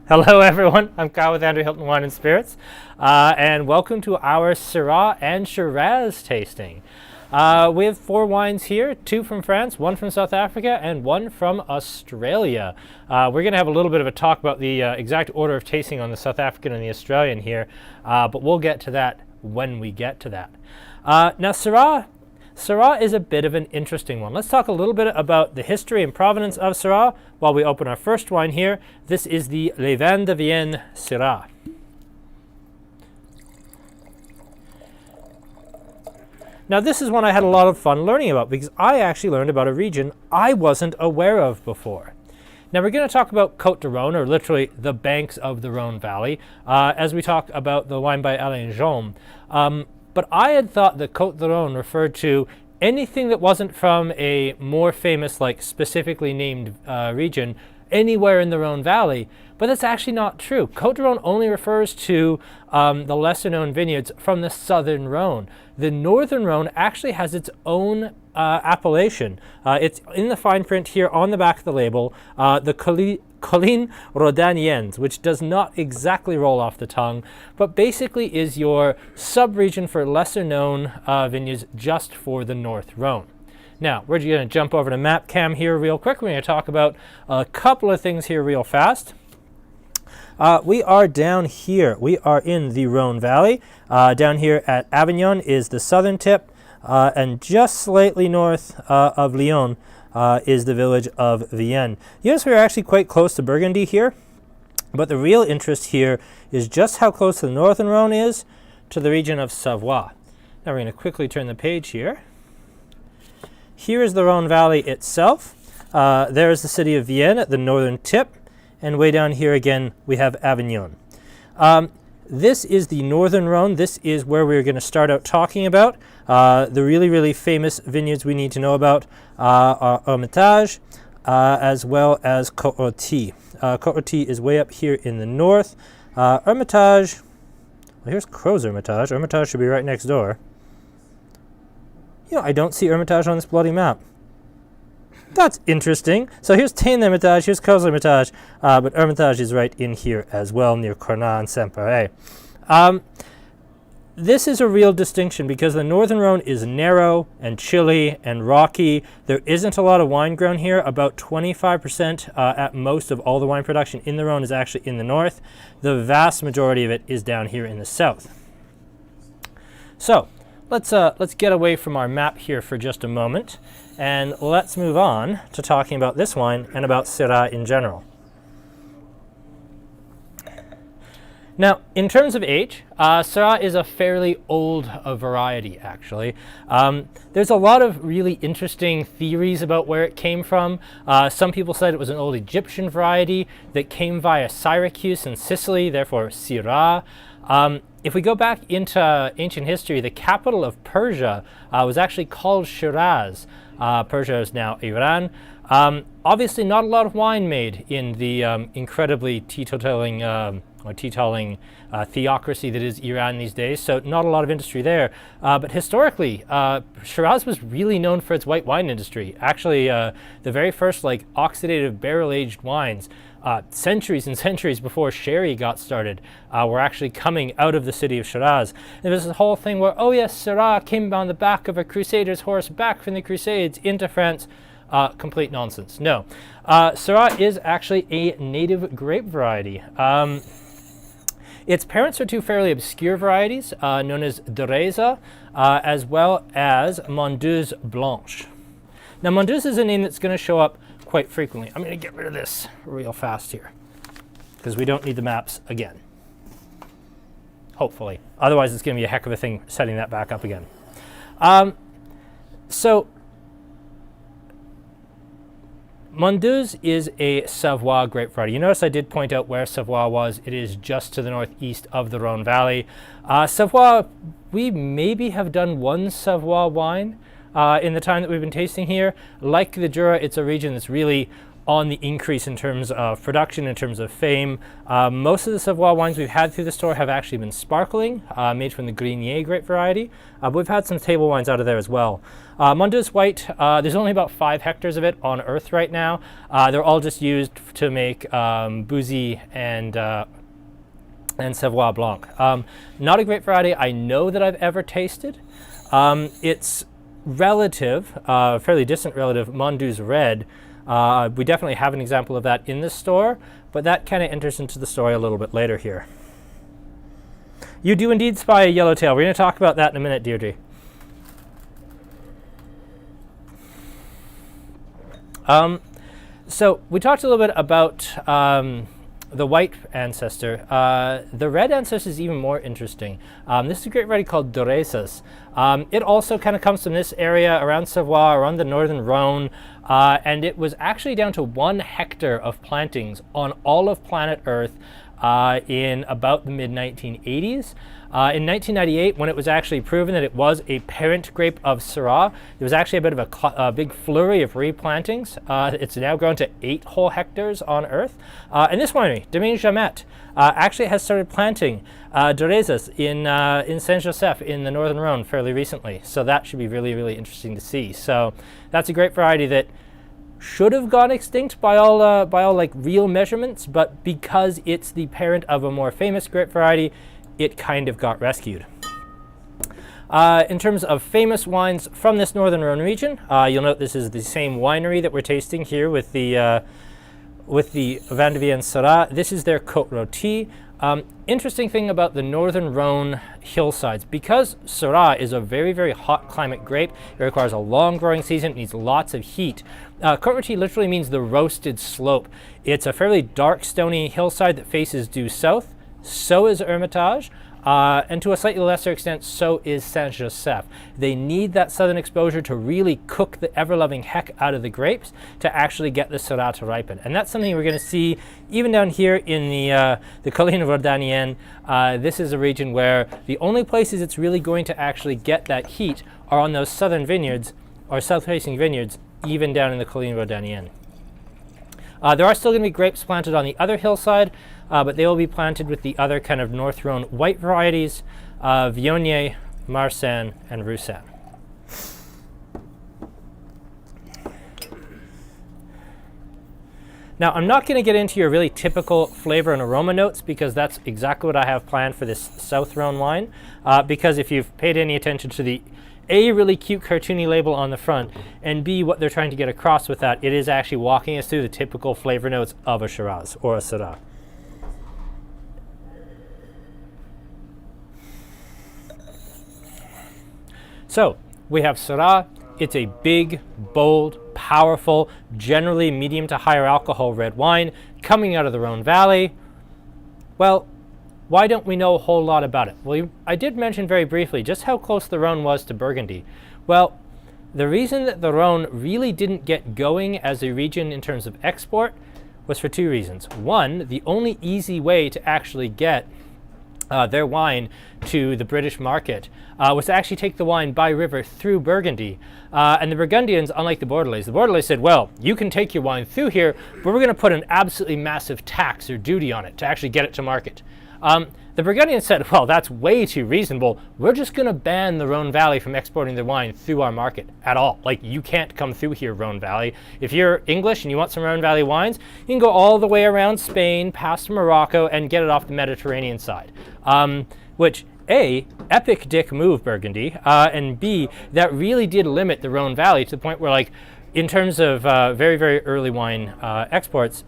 Hello everyone, I'm Kyle with Andrew Hilton Wine and Spirits, and welcome to our Syrah and Shiraz tasting. We have 4 wines here, 2 from France, 1 from South Africa, and 1 from Australia. We're going to have a little bit of a talk about the exact order of tasting on the South African and the Australian here, but we'll get to that when we get to that. Now Syrah is a bit of an interesting one. Let's talk a little bit about the history and provenance of Syrah while we open our first wine here. This is the Les Vins de Vien Syrah. Now this is one I had a lot of fun learning about because I actually learned about a region I wasn't aware of before. Now we're going to talk about Côte de Rhone, or literally the banks of the Rhone Valley, as we talk about the wine by Alain and Jaume. But I had thought that Côte de Rhone referred to anything that wasn't from a more famous, like specifically named region anywhere in the Rhone Valley, but that's actually not true. Côte de Rhone only refers to the lesser known vineyards from the southern Rhone. The northern Rhone actually has its own appellation. It's in the fine print here on the back of the label, the Collines Rhodaniennes, which does not exactly roll off the tongue, but basically is your sub-region for lesser known vineyards just for the North Rhone. Now, we're going to jump over to map cam here real quick. We're going to talk about a couple of things here real fast. We are down here. We are in the Rhone Valley. Down here at Avignon is the southern tip, and just slightly north of Lyon is the village of Vienne. Yes, we're actually quite close to Burgundy here, but the real interest here is just how close the northern Rhone is to the region of Savoie. Now we're going to quickly turn the page here. Here is the Rhone Valley itself. There is the city of Vienne at the northern tip, and way down here again we have Avignon. This is the northern Rhone. This is where we're going to start out talking about. The really famous vineyards we need to know about are Hermitage, as well as Côte-Rôtie. Côte-Rôtie is way up here in the north. Hermitage, well, here's Crow's Hermitage. Hermitage should be right next door. You know, I don't see Hermitage on this bloody map. That's interesting. So here's Tain Hermitage, here's Crow's Hermitage, but Hermitage is right in here as well, near Cornas and Saint-Péray. This is a real distinction because the northern Rhone is narrow and chilly and rocky. There isn't a lot of wine grown here. About 25% at most of all the wine production in the Rhone is actually in the north. The vast majority of it is down here in the south. So let's get away from our map here for just a moment, and let's move on to talking about this wine and about Syrah in general. Now, in terms of age, Syrah is a fairly old variety, actually. There's a lot of really interesting theories about where it came from. Some people said it was an old Egyptian variety that came via Syracuse in Sicily, therefore Sy-Rah. If we go back into ancient history, the capital of Persia was actually called Shiraz. Persia is now Iran. Obviously, not a lot of wine made in the incredibly teetotaling theocracy that is Iran these days, so not a lot of industry there. But historically, Shiraz was really known for its white wine industry. Actually, the very first oxidative barrel-aged wines, centuries and centuries before sherry got started, were actually coming out of the city of Shiraz. And there's this whole thing where, oh yes, Syrah came on the back of a crusader's horse back from the Crusades into France. Complete nonsense. No. Syrah is actually a native grape variety. Its parents are 2 fairly obscure varieties, known as Dereza, as well as Mondeuse Blanche. Now, Mondeuse is a name that's going to show up quite frequently. I'm going to get rid of this real fast here, because we don't need the maps again. Hopefully. Otherwise, it's going to be a heck of a thing setting that back up again. So, Mondeuse is a Savoie grape variety. You notice I did point out where Savoie was. It is just to the northeast of the Rhone Valley. Savoie, we maybe have done 1 Savoie wine in the time that we've been tasting here. Like the Jura, it's a region that's really on the increase in terms of production, in terms of fame. Most of the Savoie wines we've had through the store have actually been sparkling, made from the Grenier grape variety, but we've had some table wines out of there as well. Mondeuse White, there's only about 5 hectares of it on earth right now. They're all just used to make Bouzy and Savoie Blanc. Not a grape variety I know that I've ever tasted. Its relative, fairly distant relative, Mondeuse Red, we definitely have an example of that in the store, but that kind of enters into the story a little bit later here. You do indeed spy a yellowtail. We're going to talk about that in a minute, Deirdre. So we talked a little bit about the white ancestor. The red ancestor is even more interesting. This is a grape variety called Dorésas. It also kind of comes from this area around Savoie, around the northern Rhone, and it was actually down to 1 hectare of plantings on all of planet Earth in about the mid-1980s. In 1998, when it was actually proven that it was a parent grape of Syrah, there was actually a bit of a big flurry of replantings. It's now grown to 8 whole hectares on Earth. And this winery, Domaine Jamet, actually has started planting Dorésas in Saint-Joseph in the northern Rhone fairly recently. So that should be really, really interesting to see. So that's a grape variety that should have gone extinct by all like real measurements, but because it's the parent of a more famous grape variety, it kind of got rescued. In terms of famous wines from this northern Rhone region, you'll note this is the same winery that we're tasting here with the Vien Syrah. This is their Côte Rôtie. Interesting thing about the northern Rhone hillsides, because Syrah is a very, very hot climate grape, it requires a long growing season, it needs lots of heat. Côte Rôtie literally means the roasted slope. It's a fairly dark, stony hillside that faces due south. So is Hermitage, and to a slightly lesser extent, so is Saint-Joseph. They need that southern exposure to really cook the ever-loving heck out of the grapes to actually get the Syrah to ripen. And that's something we're going to see even down here in the Colline Rhodanienne. This is a region where the only places it's really going to actually get that heat are on those southern vineyards, or south-facing vineyards, even down in the Colline Rhodanienne. There are still going to be grapes planted on the other hillside, but they will be planted with the other kind of North Rhone white varieties, Viognier, Marsanne, and Roussanne. Now, I'm not going to get into your really typical flavor and aroma notes because that's exactly what I have planned for this South Rhone wine, because if you've paid any attention to the A, really cute cartoony label on the front, and B, what they're trying to get across with that, it is actually walking us through the typical flavor notes of a Shiraz or a Syrah. So we have Syrah. It's a big, bold, powerful, generally medium to higher alcohol red wine coming out of the Rhone Valley. Well, why don't we know a whole lot about it? Well, I did mention very briefly just how close the Rhone was to Burgundy. Well, the reason that the Rhone really didn't get going as a region in terms of export was for 2 reasons. One, the only easy way to actually get their wine to the British market was to actually take the wine by river through Burgundy. And the Burgundians, unlike the Bordelais said, well, you can take your wine through here, but we're going to put an absolutely massive tax or duty on it to actually get it to market. The Burgundians said, well, that's way too reasonable. We're just going to ban the Rhone Valley from exporting their wine through our market at all. Like, you can't come through here, Rhone Valley. If you're English and you want some Rhone Valley wines, you can go all the way around Spain, past Morocco, and get it off the Mediterranean side. Which, A, epic dick move, Burgundy, and B, that really did limit the Rhone Valley to the point where, like, in terms of very, very early wine exports,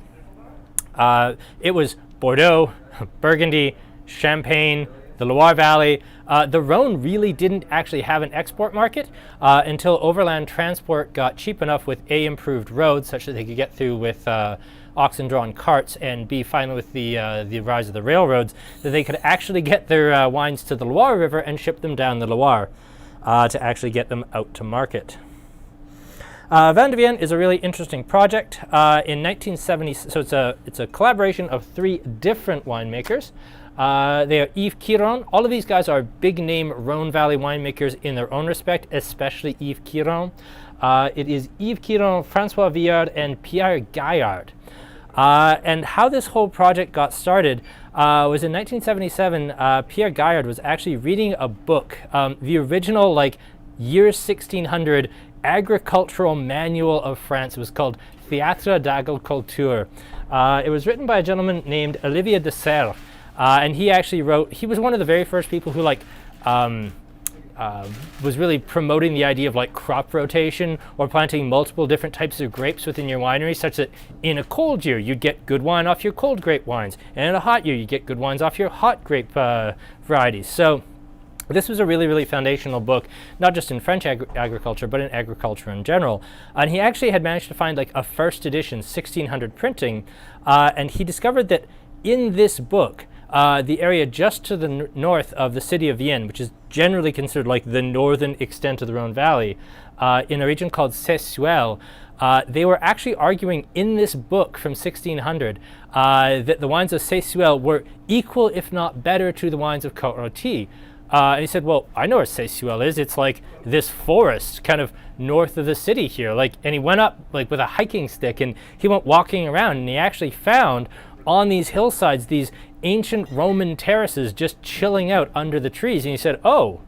it was Bordeaux, Burgundy, Champagne, the Loire Valley. The Rhone really didn't actually have an export market until overland transport got cheap enough with A, improved roads such that they could get through with oxen-drawn carts, and B, finally with the rise of the railroads, that they could actually get their wines to the Loire River and ship them down the Loire to actually get them out to market. Vandoven is a really interesting project. In 1970, so it's a collaboration of 3 different winemakers. They are Yves Quiron. All of these guys are big name Rhone Valley winemakers in their own respect, especially Yves Quiron. It is Yves Quiron, Francois Vinyard, and Pierre Gaillard. And how this whole project got started was in 1977. Pierre Gaillard was actually reading a book, the original year 1600 agricultural manual of France. It was called Théâtre d'Agriculture. It was written by a gentleman named Olivier de Serres, and he actually wrote. He was one of the very first people who was really promoting the idea of crop rotation or planting multiple different types of grapes within your winery, such that in a cold year you'd get good wine off your cold grape wines, and in a hot year you get good wines off your hot grape varieties. So this was a really, really foundational book, not just in French agriculture, but in agriculture in general. And he actually had managed to find a first edition 1600 printing, and he discovered that in this book, the area just to the north of the city of Vienne, which is generally considered the northern extent of the Rhone Valley, in a region called Seyssel, they were actually arguing in this book from 1600 that the wines of Seyssel were equal, if not better, to the wines of Côte-Rôtie. And he said, well, I know where Seyssel is. It's this forest kind of north of the city here. And he went up with a hiking stick, and he went walking around, and he actually found on these hillsides these ancient Roman terraces just chilling out under the trees. And he said, oh,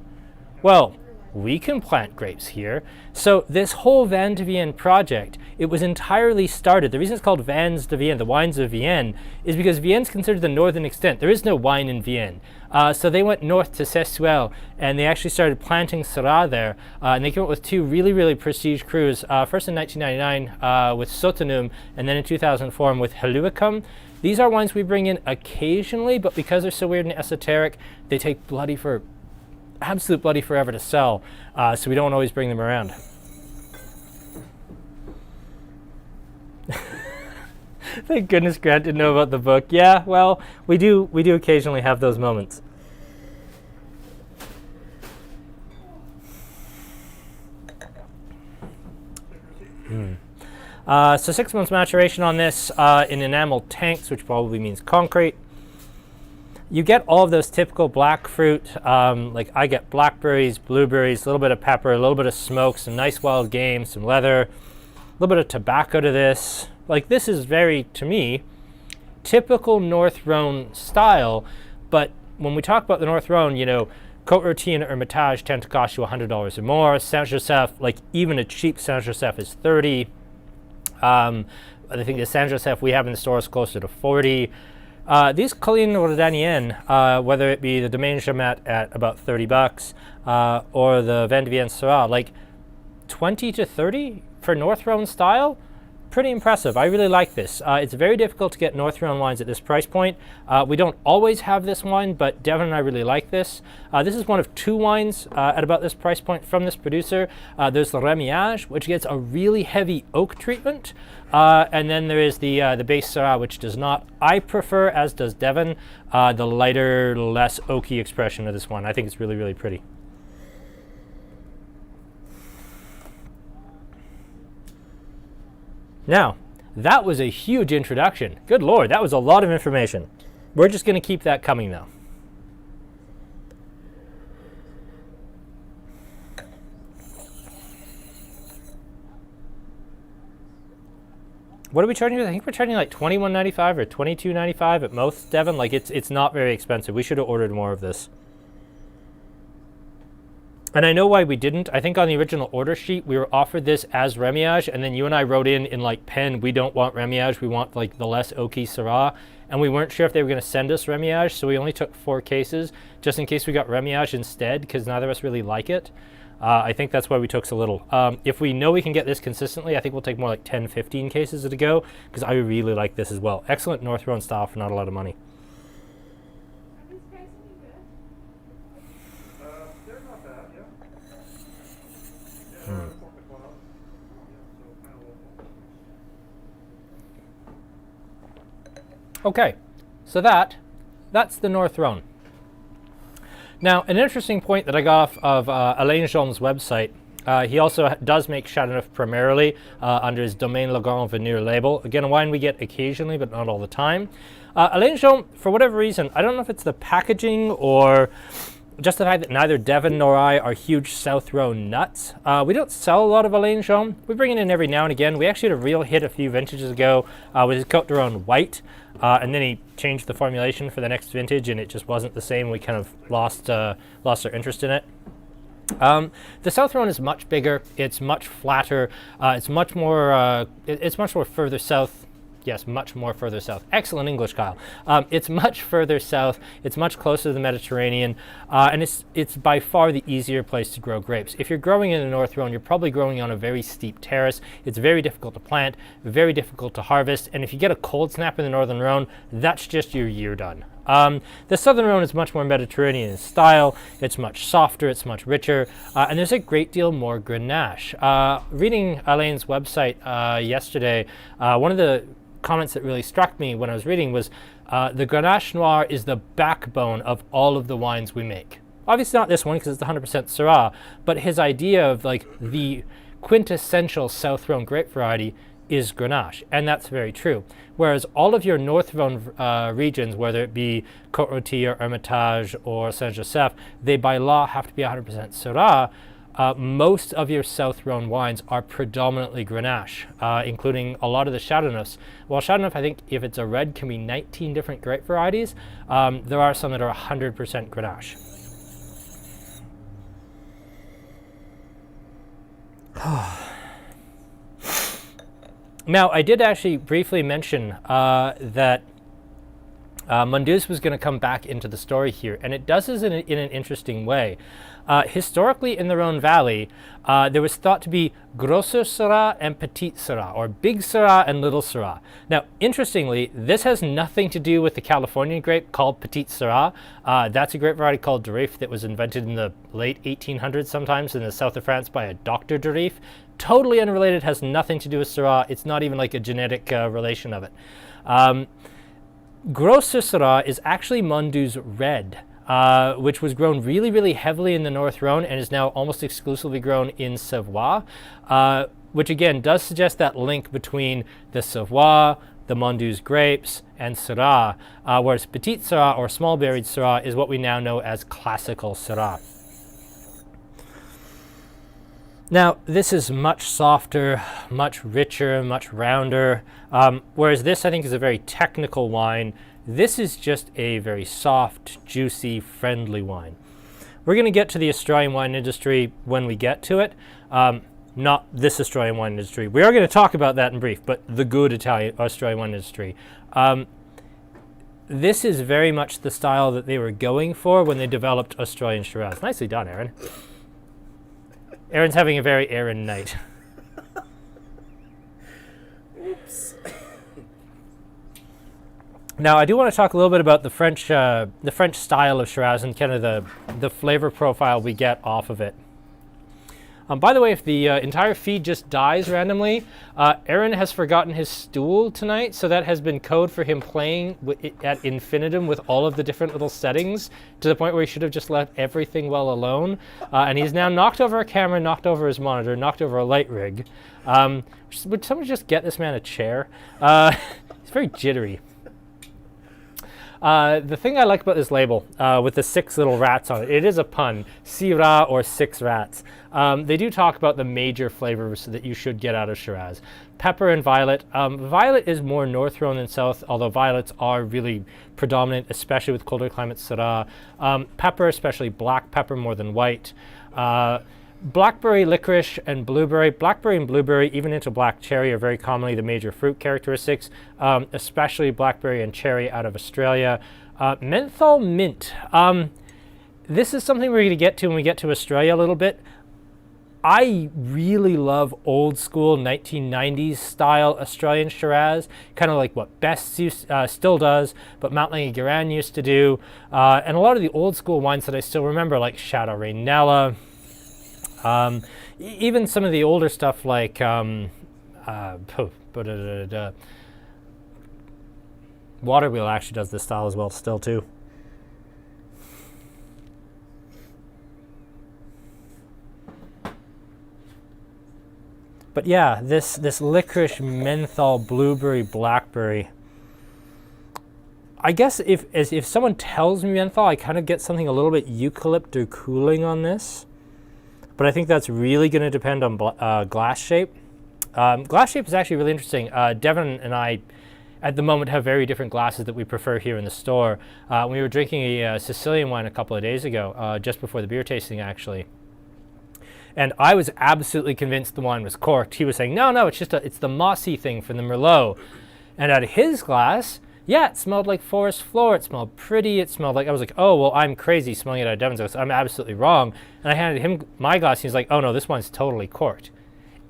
well, we can plant grapes here. So this whole Vin de Vienne project, it was entirely started. The reason it's called Vins de Vienne, the wines of Vienne, is because Vienne's considered the northern extent. There is no wine in Vienne. So they went north to Seyssel, and they actually started planting Syrah there. And they came up with two really, really prestige crus. First in 1999 with Sotenum, and then in 2004 with Heluicum. These are wines we bring in occasionally, but because they're so weird and esoteric, they take absolute bloody forever to sell. So we don't always bring them around. Thank goodness Grant didn't know about the book. Yeah, well, we do occasionally have those moments. So 6 months maturation on this in enamel tanks, which probably means concrete. You get all of those typical black fruit, I get blackberries, blueberries, a little bit of pepper, a little bit of smoke, some nice wild game, some leather, a little bit of tobacco to this. This is very, to me, typical North Rhone style, but when we talk about the North Rhone, Côte-Rôtie and Hermitage tend to cost you $100 or more. Saint-Joseph, even a cheap Saint-Joseph is $30. I think the Saint-Joseph we have in the store is closer to $40. These Collines Rodaniennes, whether it be the Domaine Jamet at about $30, or the Vien Syrah, 20 to 30 for North Rhone style, pretty impressive. I really like this. It's very difficult to get North Rhone wines at this price point. We don't always have this wine, but Devin and I really like this. This is one of two wines at about this price point from this producer. There's the Rémiage, which gets a really heavy oak treatment, and then there is the base Syrah, which does not. I prefer, as does Devin, the lighter, less oaky expression of this one. I think it's really, really pretty. Now, that was a huge introduction. Good Lord, that was a lot of information. We're just going to keep that coming, though. What are we charging? I think we're charging $21.95 or $22.95 at most, Devin. It's not very expensive. We should have ordered more of this. And I know why we didn't. I think on the original order sheet, we were offered this as Rémiage, and then you and I wrote in pen, we don't want Rémiage, we want the less oaky Syrah, and we weren't sure if they were going to send us Rémiage, so we only took 4 cases, just in case we got Rémiage instead, because neither of us really like it. I think that's why we took so little. If we know we can get this consistently, I think we'll take more 10, 15 cases at a go, because I really like this as well. Excellent North Rhone style for not a lot of money. Okay, so that's the North Rhone. Now, an interesting point that I got off of Alain Jaume's website, he also does make Chateauneuf primarily under his Domaine Le Grand Vineyard label. Again, a wine we get occasionally, but not all the time. Alain Jaume, for whatever reason, I don't know if it's the packaging or just the fact that neither Devon nor I are huge South Rhone nuts. We don't sell a lot of Alain Jaume. We bring it in every now and again. We actually had a real hit a few vintages ago with his Côte de Rhone white, and then he changed the formulation for the next vintage, and it just wasn't the same. We kind of lost our interest in it. The South Rhone is much bigger. It's much flatter. It's much more further south. Yes, much more further south. Excellent English, Kyle. It's much further south. It's much closer to the Mediterranean, and it's by far the easier place to grow grapes. If you're growing in the North Rhone, you're probably growing on a very steep terrace. It's very difficult to plant, very difficult to harvest, and if you get a cold snap in the Northern Rhone, that's just your year done. The Southern Rhone is much more Mediterranean in style. It's much softer, it's much richer, and there's a great deal more Grenache. Reading Alain's website yesterday, one of the comments that really struck me when I was reading was the Grenache Noir is the backbone of all of the wines we make. Obviously not this one because it's 100% Syrah, but his idea of like the quintessential South Rhone grape variety is Grenache, and that's very true. Whereas all of your North Rhone regions, whether it be Côte-Rôtie or Hermitage or Saint-Joseph, they by law have to be 100% Syrah. Most of your South Rhone wines are predominantly Grenache, including a lot of the Chardonnaufs. While Chardonnay, I think if it's a red, can be 19 different grape varieties, there are some that are 100% Grenache. Now, I did actually briefly mention that Mundus was going to come back into the story here, and it does this in an interesting way. Historically, in the Rhone Valley, there was thought to be Grosser Syrah and Petit Syrah, or Big Syrah and Little Syrah. Now, interestingly, this has nothing to do with the Californian grape called Petit Syrah. That's a grape variety called Durif that was invented in the late 1800s, sometimes in the south of France by a Dr. Durif. Totally unrelated, has nothing to do with Syrah. It's not even like a genetic relation of it. Grosser Syrah is actually Mundus Red, which was grown really, really heavily in the North Rhone and is now almost exclusively grown in Savoie, which again does suggest that link between the Savoie, the Mundus grapes, and Syrah, whereas Petit Syrah or small berried Syrah is what we now know as classical Syrah. Now, this is much softer, much richer, much rounder, whereas this I think is a very technical wine. This is just a very soft, juicy, friendly wine. We're going to get to the Australian wine industry when we get to it, not this Australian wine industry. We are going to talk about that in brief, but the good Australian wine industry. This is very much the style that they were going for when they developed Australian Shiraz. Nicely done, Aaron. Aaron's having a very Aaron night. Oops. Now, I do want to talk a little bit about the French style of Shiraz and kind of the flavor profile we get off of it. By the way, if the entire feed just dies randomly, Aaron has forgotten his stool tonight, so that has been code for him playing at infinitum with all of the different little settings to the point where he should have just left everything well alone. And he's now knocked over a camera, knocked over his monitor, knocked over a light rig. Would someone just get this man a chair? He's very jittery. The thing I like about this label, with the 6 little rats on it, it is a pun, Sy-Rah or 6 rats. They do talk about the major flavors that you should get out of Shiraz. Pepper and violet. Violet is more North Rhone than South, although violets are really predominant, especially with colder climates, Syrah. Pepper, especially black pepper more than white. Blackberry, licorice, and blueberry. Blackberry and blueberry, even into black cherry, are very commonly the major fruit characteristics, especially blackberry and cherry out of Australia. Menthol mint. This is something we're going to get to when we get to Australia a little bit. I really love old school 1990s style Australian Shiraz, kind of like what Best still does, but Montligny-Guérin used to do, and a lot of the old school wines that I still remember, like Chateau Rainella. Even some of the older stuff like Waterwheel actually does this style as well still too. But yeah, this licorice, menthol, blueberry, blackberry. I guess if someone tells me menthol, I kind of get something a little bit eucalypt or cooling on this. But I think that's really going to depend on glass shape. Glass shape is actually really interesting. Devin and I, at the moment, have very different glasses that we prefer here in the store. We were drinking a Sicilian wine a couple of days ago, just before the beer tasting, actually. And I was absolutely convinced the wine was corked. He was saying, no, it's the mossy thing from the Merlot. And out of his glass, yeah, it smelled like forest floor. It smelled pretty. It smelled like, I was like, oh, well, I'm crazy smelling it out of Devin's glass. I'm absolutely wrong. And I handed him my glass. And he's like, oh, no, this one's totally corked.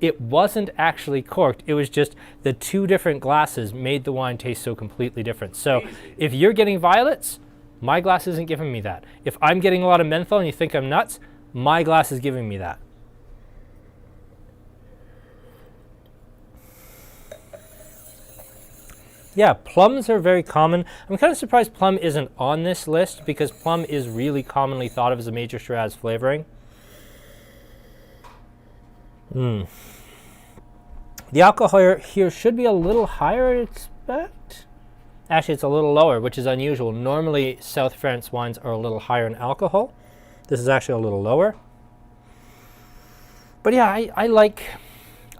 It wasn't actually corked. It was just the two different glasses made the wine taste so completely different. So if you're getting violets, my glass isn't giving me that. If I'm getting a lot of menthol and you think I'm nuts, my glass is giving me that. Yeah, plums are very common. I'm kind of surprised plum isn't on this list because plum is really commonly thought of as a major Shiraz flavoring. The alcohol here should be a little higher, I expect. Actually, it's a little lower, which is unusual. Normally, South France wines are a little higher in alcohol. This is actually a little lower. But yeah,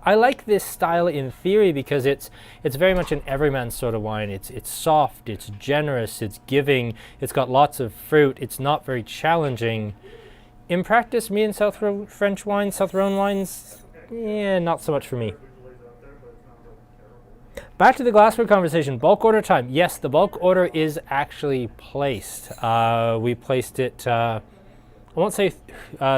I like this style in theory because it's very much an everyman sort of wine. It's soft, it's generous, it's giving, it's got lots of fruit, it's not very challenging. In practice, me and South French wines, South Rhone wines, yeah, not so much for me. Back to the glassware conversation, bulk order time. Yes, the bulk order is actually placed. We placed it, I won't say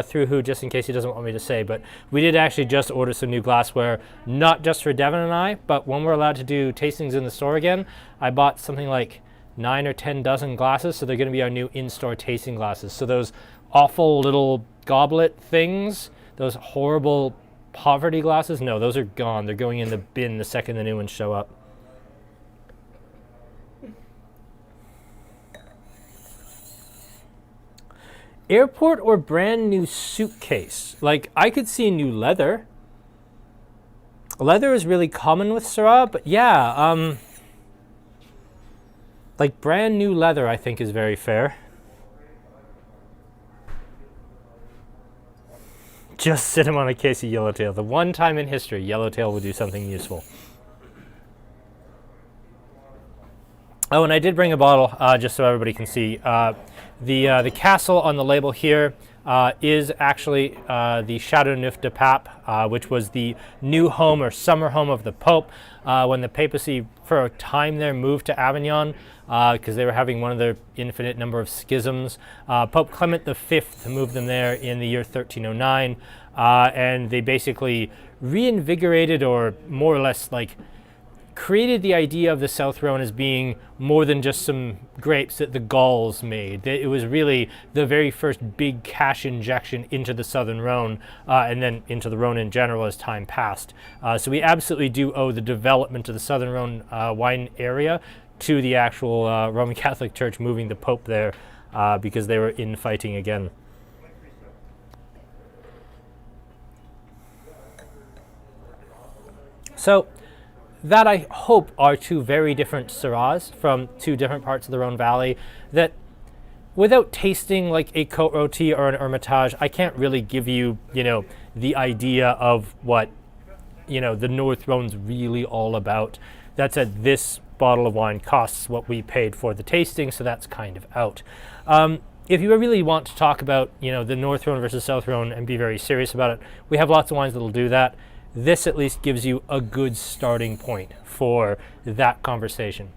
through who, just in case he doesn't want me to say, but we did actually just order some new glassware, not just for Devin and I, but when we're allowed to do tastings in the store again, I bought something like 9 or 10 dozen glasses, so they're going to be our new in-store tasting glasses. So those awful little goblet things, those horrible poverty glasses, no, those are gone. They're going in the bin the second the new ones show up. Airport or brand new suitcase? Like, I could see new leather. Leather is really common with Syrah, but yeah, like brand new leather I think is very fair. Just sit him on a case of Yellowtail. The one time in history Yellowtail will do something useful. Oh, and I did bring a bottle just so everybody can see. The castle on the label here is actually the Château Neuf de Pape, which was the new home or summer home of the Pope when the papacy for a time there moved to Avignon because they were having one of their infinite number of schisms. Pope Clement V moved them there in the year 1309, and they basically reinvigorated or more or less like created the idea of the South Rhone as being more than just some grapes that the Gauls made. It was really the very first big cash injection into the Southern Rhone and then into the Rhone in general as time passed. So we absolutely do owe the development of the Southern Rhone wine area to the actual Roman Catholic Church moving the Pope there because they were infighting again. So that I hope are two very different Syrahs from two different parts of the Rhone Valley that without tasting like a Côte Rôtie or an Hermitage, I can't really give you, the idea of what, the North Rhone's really all about. That said, this bottle of wine costs what we paid for the tasting, so that's kind of out. If you really want to talk about, the North Rhone versus South Rhone and be very serious about it, we have lots of wines that'll do that. This at least gives you a good starting point for that conversation.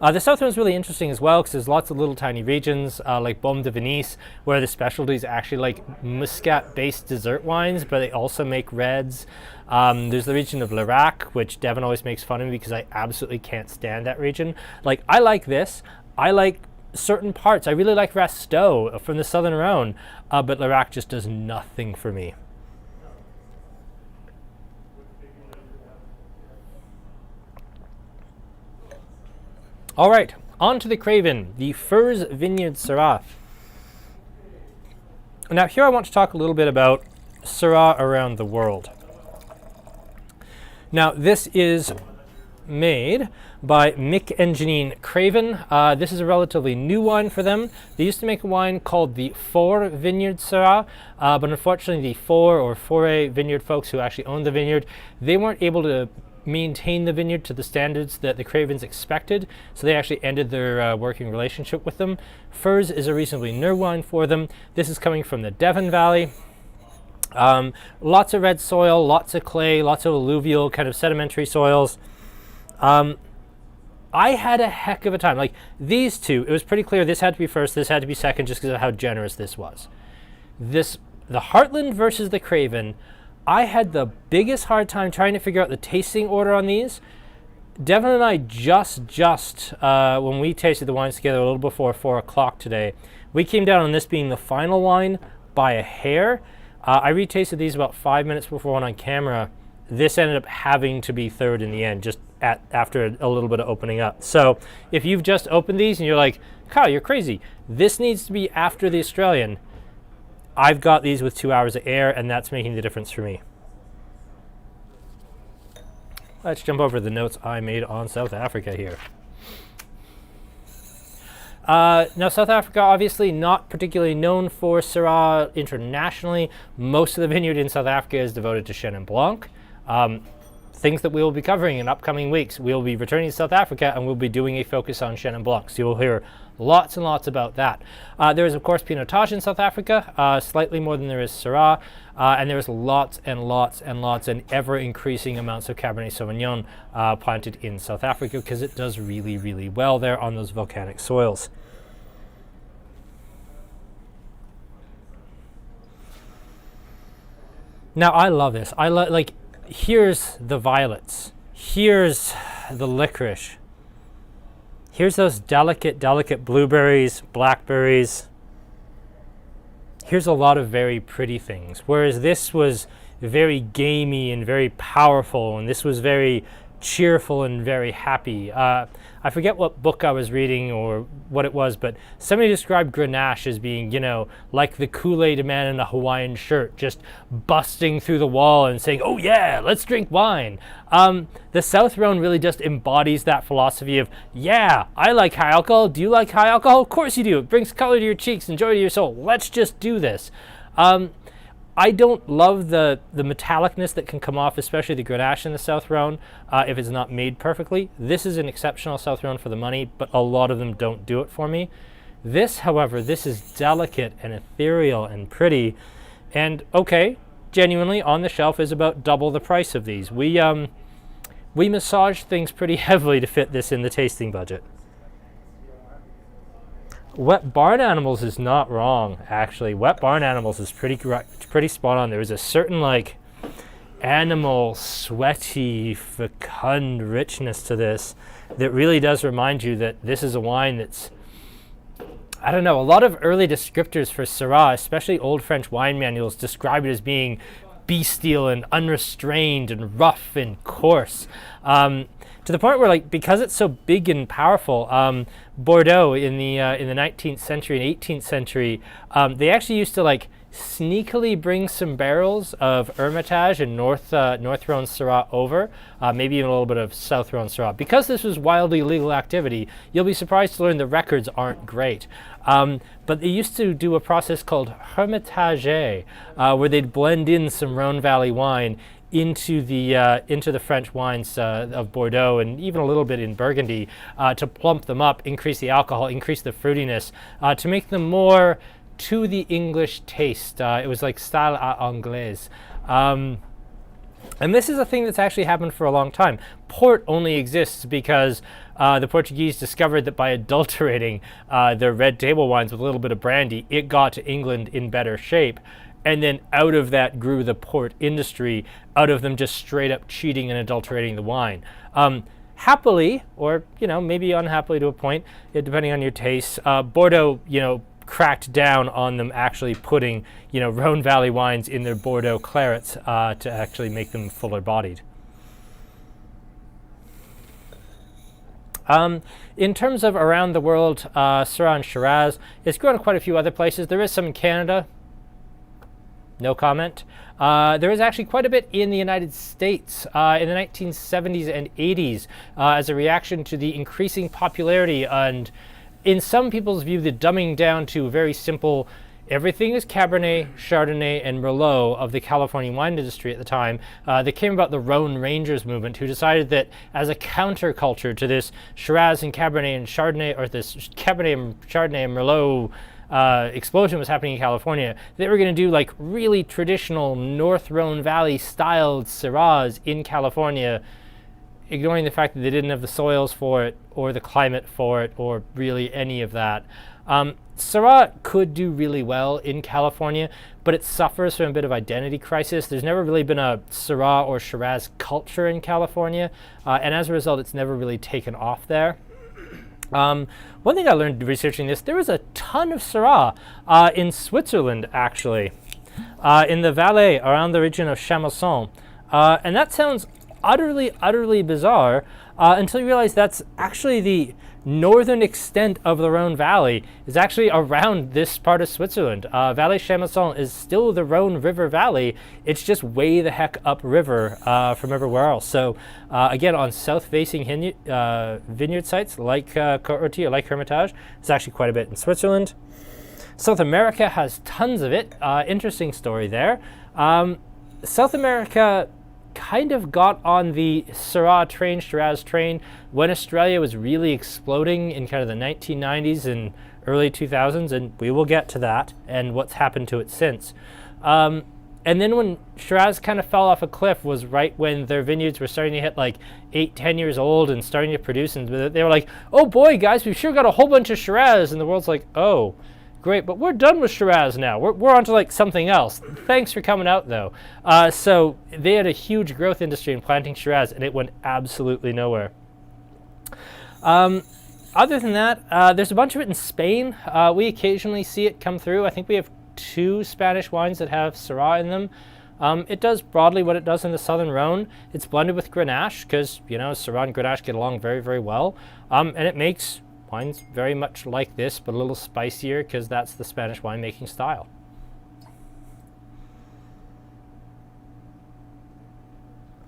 The South Rhone is really interesting as well because there's lots of little tiny regions like Baume de Venise where the specialty is actually like Muscat-based dessert wines, but they also make reds. There's the region of Lirac, which Devin always makes fun of me because I absolutely can't stand that region. Like, I like this. I like certain parts. I really like Rasteau from the Southern Rhone, but Lirac just does nothing for me. All right, on to the Craven, the Furs Vineyard Syrah. Now here I want to talk a little bit about Syrah around the world. Now this is made by Mick and Janine Craven. This is a relatively new wine for them. They used to make a wine called the Vien Syrah, but unfortunately the Foray vineyard folks who actually owned the vineyard, they weren't able to maintain the vineyard to the standards that the Cravens expected, so they actually ended their working relationship with them. Furs is a reasonably new wine for them. This is coming from the Devon Valley. Lots of red soil, lots of clay, lots of alluvial kind of sedimentary soils. I had a heck of a time. Like these two, it was pretty clear this had to be first, this had to be second, just because of how generous this was. The Heartland versus the Craven, I had the biggest hard time trying to figure out the tasting order on these. Devon and I just when we tasted the wines together a little before 4 o'clock today, we came down on this being the final wine by a hair. I retasted these about 5 minutes before one on camera. This ended up having to be third in the end, just after a little bit of opening up. So if you've just opened these and you're like, Kyle, you're crazy, this needs to be after the Australian, I've got these with 2 hours of air, and that's making the difference for me. Let's jump over the notes I made on South Africa here. Now, South Africa, obviously not particularly known for Syrah internationally. Most of the vineyard in South Africa is devoted to Chenin Blanc. Things that we will be covering in upcoming weeks. We'll be returning to South Africa, and we'll be doing a focus on Chenin Blanc. So you'll hear lots and lots about that. There is, of course, Pinotage in South Africa, slightly more than there is Syrah. And there's lots and lots and lots and ever-increasing amounts of Cabernet Sauvignon planted in South Africa, because it does really, really well there on those volcanic soils. Now, I love this. Like, here's the violets. Here's the licorice. Here's those delicate blueberries, blackberries. Here's a lot of very pretty things. Whereas this was very gamey and very powerful, and this was very cheerful and very happy. I forget what book I was reading or what it was, but somebody described Grenache as being, you know, like the Kool-Aid man in a Hawaiian shirt, just busting through the wall and saying, oh yeah, let's drink wine. The South Rhone really just embodies that philosophy of, yeah, I like high alcohol. Do you like high alcohol? Of course you do. It brings color to your cheeks and joy to your soul. Let's just do this. I don't love the metallicness that can come off, especially the Grenache in the South Rhone, if it's not made perfectly. This is an exceptional South Rhone for the money, but a lot of them don't do it for me. This, however, this is delicate and ethereal and pretty, and okay, genuinely on the shelf is about double the price of these. We massage things pretty heavily to fit this in the tasting budget. Wet Barn Animals is not wrong, actually. Wet Barn Animals is pretty spot on. There is a certain, like, animal, sweaty, fecund richness to this that really does remind you that this is a wine that's, I don't know, a lot of early descriptors for Syrah, especially old French wine manuals, describe it as being bestial and unrestrained and rough and coarse. To the point where, like, because it's so big and powerful, Bordeaux in the 19th century and 18th century, they actually used to, like, sneakily bring some barrels of Hermitage and North Rhone Syrah over, maybe even a little bit of South Rhone Syrah. Because this was wildly legal activity, you'll be surprised to learn the records aren't great. But they used to do a process called Hermitage, where they'd blend in some Rhone Valley wine into the French wines of Bordeaux and even a little bit in Burgundy to plump them up, increase the alcohol, increase the fruitiness, to make them more to the English taste. It was like style à anglaise. And this is a thing that's actually happened for a long time. Port only exists because the Portuguese discovered that by adulterating their red table wines with a little bit of brandy, it got to England in better shape. And then out of that grew the port industry, out of them just straight up cheating and adulterating the wine. Happily, or, you know, maybe unhappily to a point, depending on your taste, Bordeaux, you know, cracked down on them actually putting, you know, Rhone Valley wines in their Bordeaux clarets to actually make them fuller bodied. In terms of around the world, Syrah and Shiraz, it's grown in quite a few other places. There is some in Canada. No comment. There was actually quite a bit in the United States in the 1970s and 80s as a reaction to the increasing popularity and, in some people's view, the dumbing down to very simple, everything is Cabernet, Chardonnay, and Merlot of the California wine industry at the time. That came about the Rhone Rangers movement, who decided that as a counterculture to this Shiraz and Cabernet and Chardonnay, or this Cabernet and Chardonnay and Merlot explosion was happening in California, they were going to do like really traditional North Rhone Valley styled Syrahs in California, ignoring the fact that they didn't have the soils for it or the climate for it or really any of that. Syrah could do really well in California, but it suffers from a bit of identity crisis. There's never really been a Syrah or Shiraz culture in California, and as a result, it's never really taken off there. One thing I learned researching this, there was a ton of Syrah in Switzerland, actually, in the Valais around the region of Chamoisson. And that sounds utterly bizarre until you realize that's actually the northern extent of the Rhone Valley is actually around this part of Switzerland. Valais Chamoisson is still the Rhone River Valley. It's just way the heck upriver from everywhere else. So again, on south-facing vineyard sites like Côte-Rôtie or like Hermitage, there's actually quite a bit in Switzerland. South America has tons of it. Interesting story there. South America kind of got on the Syrah train, Shiraz train, when Australia was really exploding in kind of the 1990s and early 2000s, and we will get to that and what's happened to it since. And then when Shiraz kind of fell off a cliff was right when their vineyards were starting to hit like 8-10 years old and starting to produce, and they were like, oh boy guys, we've sure got a whole bunch of Shiraz, and the world's like, oh great, but we're done with Shiraz now. We're on to like something else. Thanks for coming out though. So they had a huge growth industry in planting Shiraz, and it went absolutely nowhere. Other than that, there's a bunch of it in Spain. We occasionally see it come through. I think we have 2 Spanish wines that have Syrah in them. It does broadly what it does in the Southern Rhone. It's blended with Grenache because, you know, Syrah and Grenache get along very, very well. And it makes wines very much like this, but a little spicier because that's the Spanish winemaking style.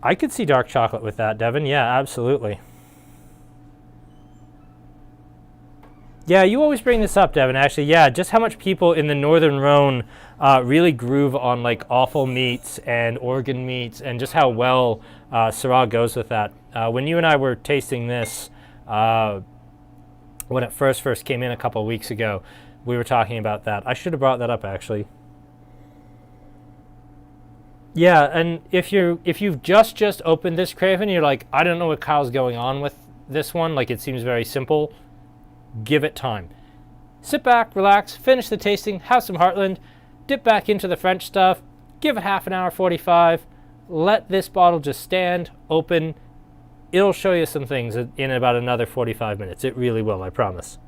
I could see dark chocolate with that, Devin. Yeah, absolutely. Yeah, you always bring this up, Devin, actually. Yeah, just how much people in the Northern Rhone really groove on like offal meats and organ meats, and just how well Syrah goes with that. When you and I were tasting this, when it first came in a couple of weeks ago, we were talking about that. I should have brought that up, actually. Yeah, and if you've just opened this Craven, you're like, I don't know what Kyle's going on with this one. Like, it seems very simple. Give it time. Sit back, relax, finish the tasting, have some Heartland, dip back into the French stuff, give it half an hour, 45, let this bottle just stand, open. It'll show you some things in about another 45 minutes. It really will, I promise.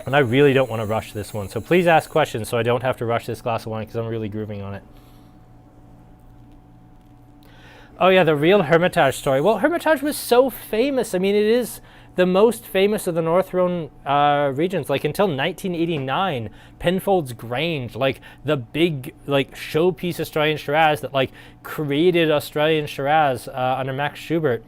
And I really don't want to rush this one, so please ask questions so I don't have to rush this glass of wine because I'm really grooving on it. Oh yeah, the real Hermitage story. Well, Hermitage was so famous. I mean, it is the most famous of the North Rhone regions. Like until 1989, Penfold's Grange, like the big like showpiece Australian Shiraz that like created Australian Shiraz under Max Schubert.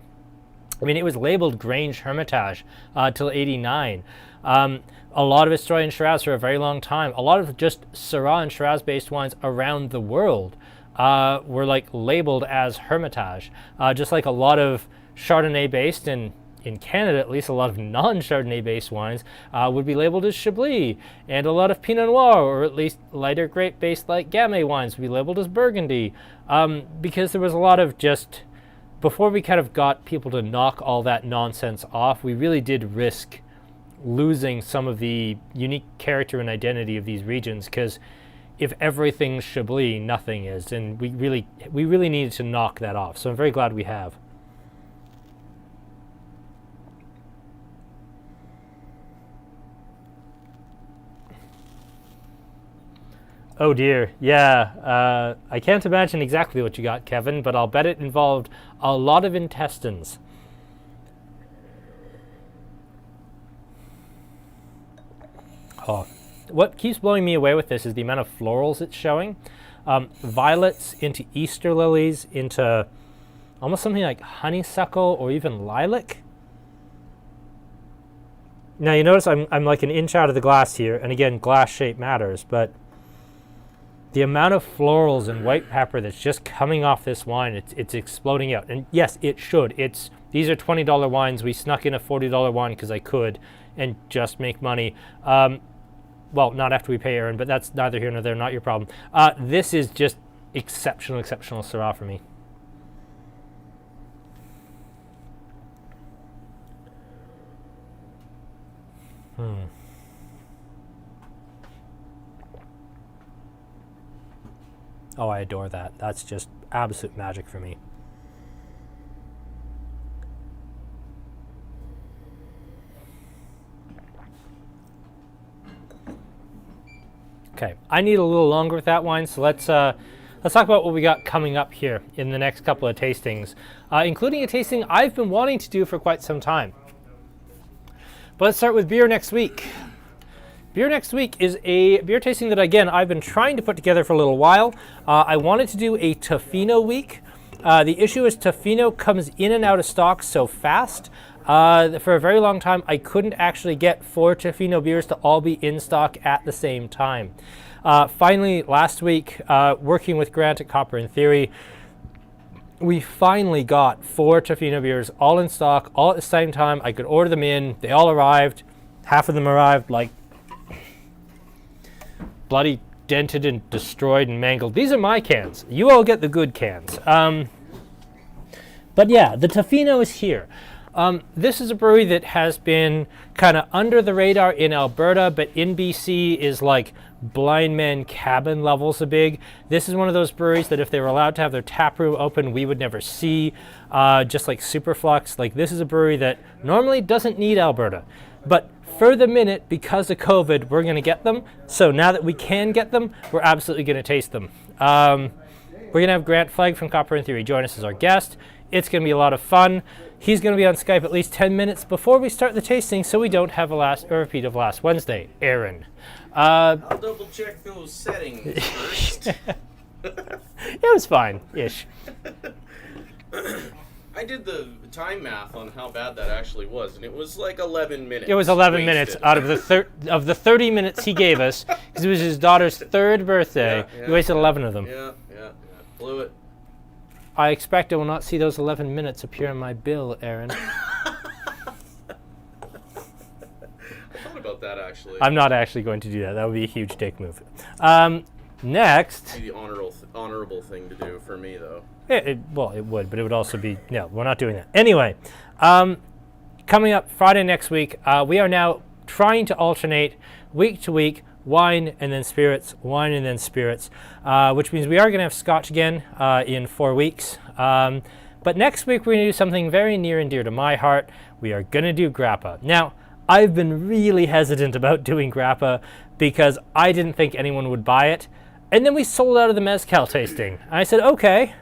I mean, it was labeled Grange Hermitage till 89. A lot of Australian Shiraz for a very long time. A lot of just Syrah and Shiraz-based wines around the world were like labeled as Hermitage, just like a lot of Chardonnay-based, and in Canada at least a lot of non-Chardonnay-based wines would be labeled as Chablis, and a lot of Pinot Noir, or at least lighter grape-based like Gamay wines, would be labeled as Burgundy, because there was a lot of just, before we kind of got people to knock all that nonsense off, we really did risk losing some of the unique character and identity of these regions, because if everything's Chablis, nothing is, and we really needed to knock that off. So I'm very glad we have. Oh dear, yeah. I can't imagine exactly what you got, Kevin, but I'll bet it involved a lot of intestines. Oh, what keeps blowing me away with this is the amount of florals it's showing. Violets into Easter lilies into almost something like honeysuckle or even lilac. Now you notice I'm like an inch out of the glass here, and again, glass shape matters, but the amount of florals and white pepper that's just coming off this wine, it's exploding out. And yes, it should. These are $20 wines. We snuck in a $40 wine because I could and just make money. Well, not after we pay Aaron, but that's neither here nor there, not your problem. This is just exceptional Syrah for me. Oh, I adore that. That's just absolute magic for me. Okay, I need a little longer with that wine, so let's talk about what we got coming up here in the next couple of tastings, including a tasting I've been wanting to do for quite some time. But let's start with beer next week. Beer next week is a beer tasting that, again, I've been trying to put together for a little while. I wanted to do a Tofino week. The issue is Tofino comes in and out of stock so fast. For a very long time, I couldn't actually get 4 Tofino beers to all be in stock at the same time. Finally, last week, working with Grant at Copper in Theory, we finally got 4 Tofino beers all in stock, all at the same time. I could order them in. They all arrived. Half of them arrived like bloody dented and destroyed and mangled. These are my cans. You all get the good cans. But yeah, the Tofino is here. This is a brewery that has been kind of under the radar in Alberta, but in BC is like blind man cabin levels of big. This is one of those breweries that if they were allowed to have their tap room open, we would never see, just like Superflux. Like, this is a brewery that normally doesn't need Alberta, but for the minute, because of COVID, we're going to get them. So now that we can get them, we're absolutely going to taste them. We're going to have Grant Flagg from Copper in Theory join us as our guest. It's going to be a lot of fun. He's going to be on Skype at least 10 minutes before we start the tasting, so we don't have a repeat of last Wednesday. Aaron. I'll double check those settings first. It was fine-ish. I did the time math on how bad that actually was, and it was like 11 minutes. It was 11 minutes out of the 30 minutes he gave us, because it was his daughter's 3rd birthday. Yeah. He wasted 11 of them. Yeah. Blew it. I expect I will not see those 11 minutes appear on my bill, Aaron. I thought about that, actually. I'm not actually going to do that. That would be a huge dick move. Next. It'd be the honorable thing to do for me, though. Well, it would, but it would also be, no, we're not doing that. Anyway, coming up Friday next week, we are now trying to alternate week to week, wine and then spirits, which means we are going to have Scotch again in 4 weeks. But next week we're going to do something very near and dear to my heart. We are going to do Grappa. Now, I've been really hesitant about doing Grappa because I didn't think anyone would buy it. And then we sold out of the Mezcal tasting. I said, okay,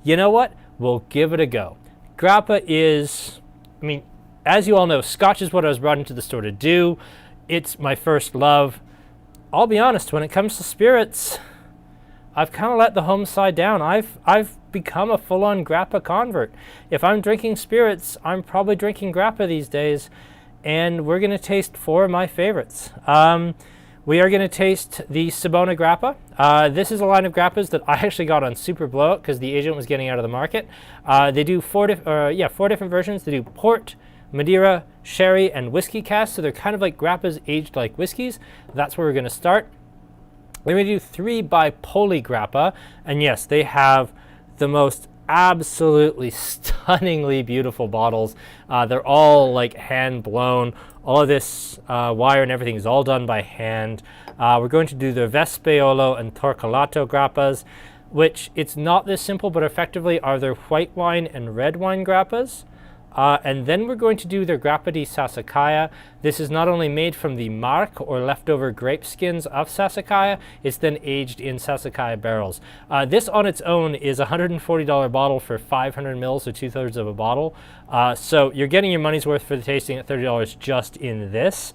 you know what? We'll give it a go. Grappa is, I mean, as you all know, Scotch is what I was brought into the store to do. It's my first love. I'll be honest, when it comes to spirits, I've kind of let the home side down. I've become a full-on Grappa convert. If I'm drinking spirits, I'm probably drinking Grappa these days, and we're going to taste 4 of my favorites. We are going to taste the Sabona Grappa. This is a line of Grappas that I actually got on Super Blowout because the agent was getting out of the market. They do 4 different versions. They do port, Madeira, sherry, and whiskey cask, so they're kind of like Grappas aged like whiskeys. That's where we're going to start. We're going to do 3 by Polygrappa, and yes, they have the most absolutely stunningly beautiful bottles. They're all like hand blown. All of this wire and everything is all done by hand. We're going to do the Vespeolo and Torcalato Grappas, which it's not this simple, but effectively are their white wine and red wine Grappas. And then we're going to do their Grappa di Sassicaia. This is not only made from the marc, or leftover grape skins of Sassicaia, it's then aged in Sassicaia barrels. This on its own is a $140 bottle for 500 mils, so 2/3 of a bottle. So you're getting your money's worth for the tasting at $30 just in this.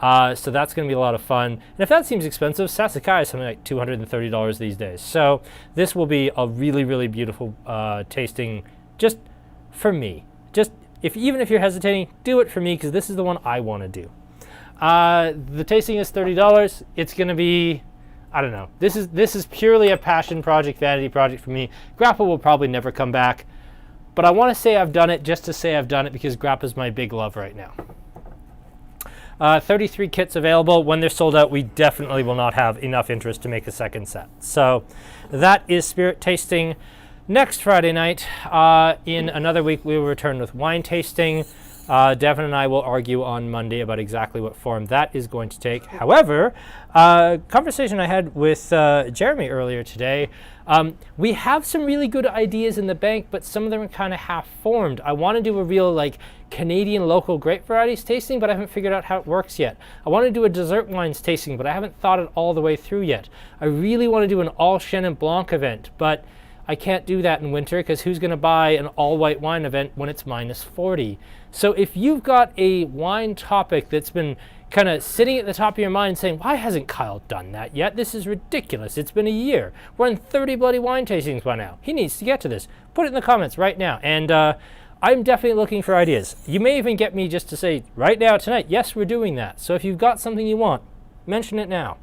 So that's going to be a lot of fun. And if that seems expensive, Sassicaia is something like $230 these days. So this will be a really, really beautiful tasting just for me. Just even if you're hesitating, do it for me because this is the one I want to do. The tasting is $30. It's going to be, I don't know. This is purely a passion project, vanity project for me. Grappa will probably never come back. But I want to say I've done it just to say I've done it because Grappa is my big love right now. 33 kits available. When they're sold out, we definitely will not have enough interest to make a second set. So that is spirit tasting. Next Friday night, in another week, we will return with wine tasting. Devin and I will argue on Monday about exactly what form that is going to take. However, conversation I had with Jeremy earlier today, we have some really good ideas in the bank, but some of them are kind of half-formed. I want to do a real Canadian local grape varieties tasting, but I haven't figured out how it works yet. I want to do a dessert wines tasting, but I haven't thought it all the way through yet. I really want to do an all Chenin Blanc event, but I can't do that in winter because who's going to buy an all-white wine event when it's -40? So if you've got a wine topic that's been kind of sitting at the top of your mind saying, why hasn't Kyle done that yet? This is ridiculous. It's been a year. We're in 30 bloody wine tastings by now. He needs to get to this. Put it in the comments right now. And I'm definitely looking for ideas. You may even get me just to say right now, tonight, yes, we're doing that. So if you've got something you want, mention it now.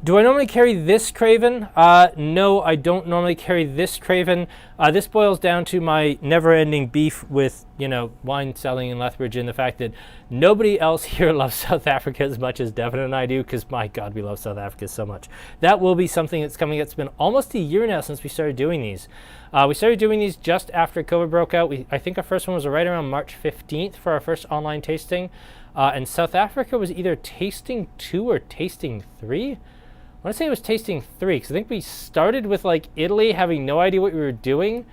Do I normally carry this Craven? No, I don't normally carry this Craven. This boils down to my never-ending beef with, wine selling in Lethbridge and the fact that nobody else here loves South Africa as much as Devin and I do, because my God, we love South Africa so much. That will be something that's coming. It's been almost a year now since we started doing these. We started doing these just after COVID broke out. I think our first one was right around March 15th for our first online tasting. And South Africa was either tasting 2 or tasting 3. I want to say it was tasting 3 because I think we started with Italy having no idea what we were doing,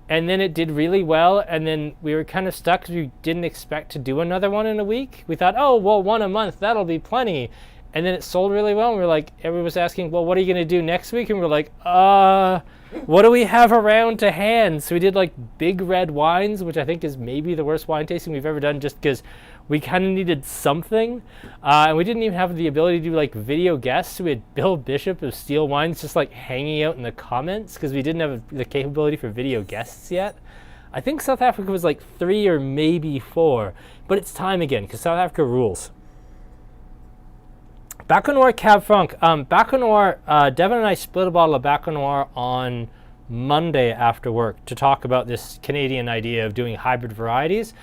and then it did really well, and then we were kind of stuck because we didn't expect to do another one in a week. We thought, oh, well, one a month, that'll be plenty. And then it sold really well, and everyone was asking, well, what are you going to do next week? And we're like, what do we have around to hand? So we did big red wines, which I think is maybe the worst wine tasting we've ever done just because we kind of needed something. And we didn't even have the ability to do video guests. So we had Bill Bishop of Steel Wines just hanging out in the comments because we didn't have the capability for video guests yet. I think South Africa was 3 or maybe 4, but it's time again because South Africa rules. Baco Noir Cab Franc. Baco Noir, Devin and I split a bottle of Baco Noir on Monday after work to talk about this Canadian idea of doing hybrid varieties.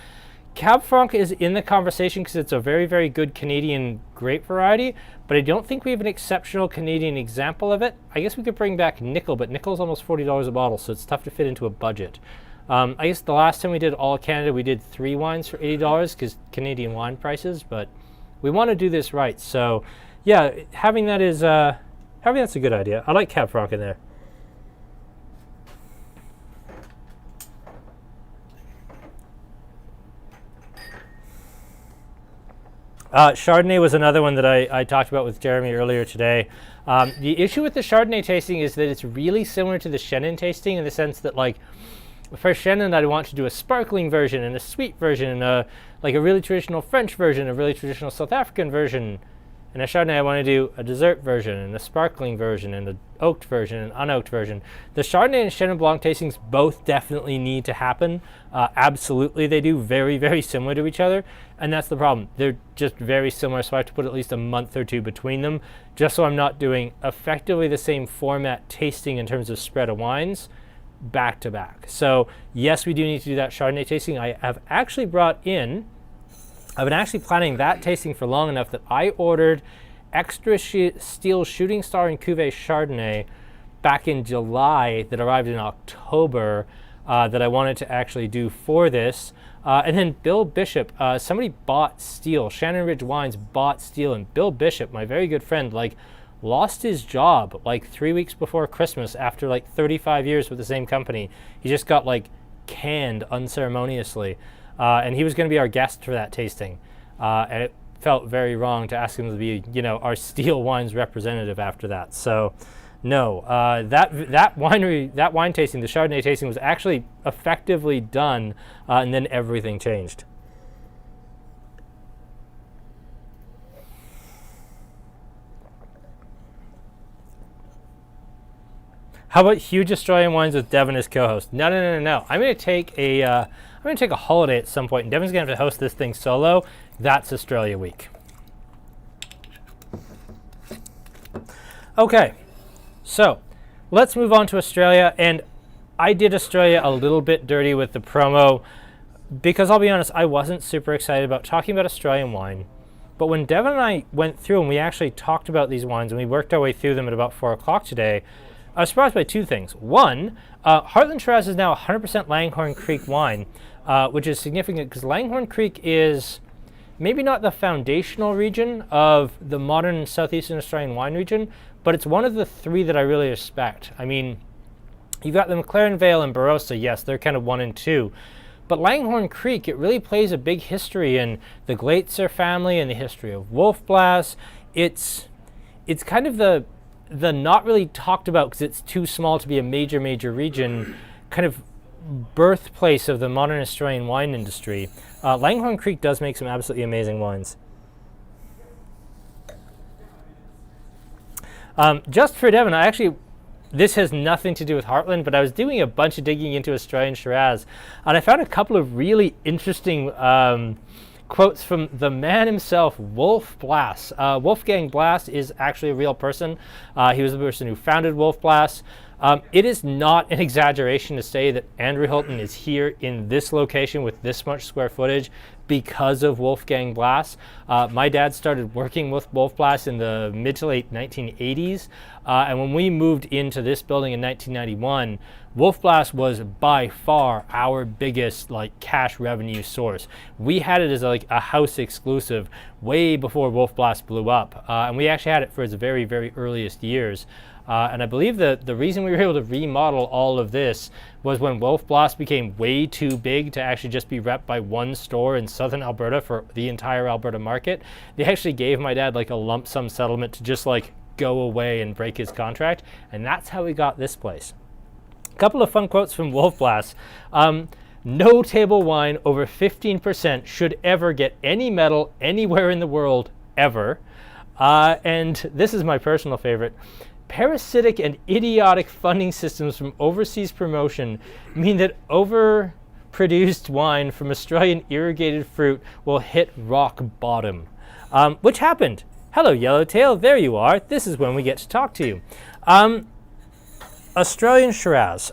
Cab Franc is in the conversation because it's a very, very good Canadian grape variety, but I don't think we have an exceptional Canadian example of it. I guess we could bring back Nickel, but Nickel's almost $40 a bottle, so it's tough to fit into a budget. I guess the last time we did all Canada, we did 3 wines for $80 because Canadian wine prices, but we want to do this right. So yeah, having that's a good idea. I like Cab Franc in there. Chardonnay was another one that I talked about with Jeremy earlier today. The issue with the Chardonnay tasting is that it's really similar to the Chenin tasting in the sense that for Chenin I'd want to do a sparkling version and a sweet version and a really traditional French version, a really traditional South African version. And a Chardonnay I want to do a dessert version and a sparkling version and an oaked version and an unoaked version. The Chardonnay and Chenin Blanc tastings both definitely need to happen. Absolutely they do, very, very similar to each other. And that's the problem. They're just very similar, so I have to put at least a month or 2 between them, just so I'm not doing effectively the same format tasting in terms of spread of wines back to back. So yes, we do need to do that Chardonnay tasting. I've been actually planning that tasting for long enough that I ordered extra steel Shooting Star and Cuvée Chardonnay back in July that arrived in October that I wanted to actually do for this. And then Bill Bishop, somebody bought steel. Shannon Ridge Wines bought steel, and Bill Bishop, my very good friend, lost his job 3 weeks before Christmas after 35 years with the same company. He just got canned unceremoniously. And he was going to be our guest for that tasting. And it felt very wrong to ask him to be, our steel wines representative after that. So No, that wine tasting, the Chardonnay tasting, was actually effectively done, and then everything changed. How about huge Australian wines with Devon as co-host? No. I'm gonna take a holiday at some point, and Devon's gonna have to host this thing solo. That's Australia week. Okay, so let's move on to Australia. And I did Australia a little bit dirty with the promo because I'll be honest, I wasn't super excited about talking about Australian wine. But when Devon and I went through and we actually talked about these wines and we worked our way through them at about 4 o'clock today, I was surprised by two things. One, Heartland Shiraz is now 100% Langhorne Creek wine, which is significant because Langhorne Creek is maybe not the foundational region of the modern southeastern Australian wine region, but it's one of the three that I really respect. I mean, you've got the McLaren Vale and Barossa, yes, they're kind of 1 and 2. But Langhorne Creek, it really plays a big history in the Glaetzer family and the history of Wolf Blass. It's kind of the not really talked about because it's too small to be a major region, kind of birthplace of the modern Australian wine industry. Langhorne Creek does make some absolutely amazing wines. Just for Devon, this has nothing to do with Heartland, but I was doing a bunch of digging into Australian Shiraz, and I found a couple of really interesting quotes from the man himself, Wolf Blass. Wolfgang Blass is actually a real person. He was the person who founded Wolf Blass. It is not an exaggeration to say that Andrew Hilton is here in this location with this much square footage because of Wolfgang Blass. My dad started working with Wolf Blass in the mid to late 1980s, and when we moved into this building in 1991, Wolf Blass was by far our biggest cash revenue source. We had it as a house exclusive way before Wolf Blass blew up, and we actually had it for its very earliest years. And I believe that the reason we were able to remodel all of this was when Wolf Blass became way too big to actually just be repped by one store in southern Alberta for the entire Alberta market. They actually gave my dad a lump sum settlement to just go away and break his contract, and that's how we got this place. A couple of fun quotes from Wolf Blass. No table wine over 15% should ever get any medal anywhere in the world, ever. And this is my personal favorite. Parasitic and idiotic funding systems from overseas promotion mean that overproduced wine from Australian irrigated fruit will hit rock bottom. Which happened. Hello, Yellowtail. There you are. This is when we get to talk to you. Australian Shiraz.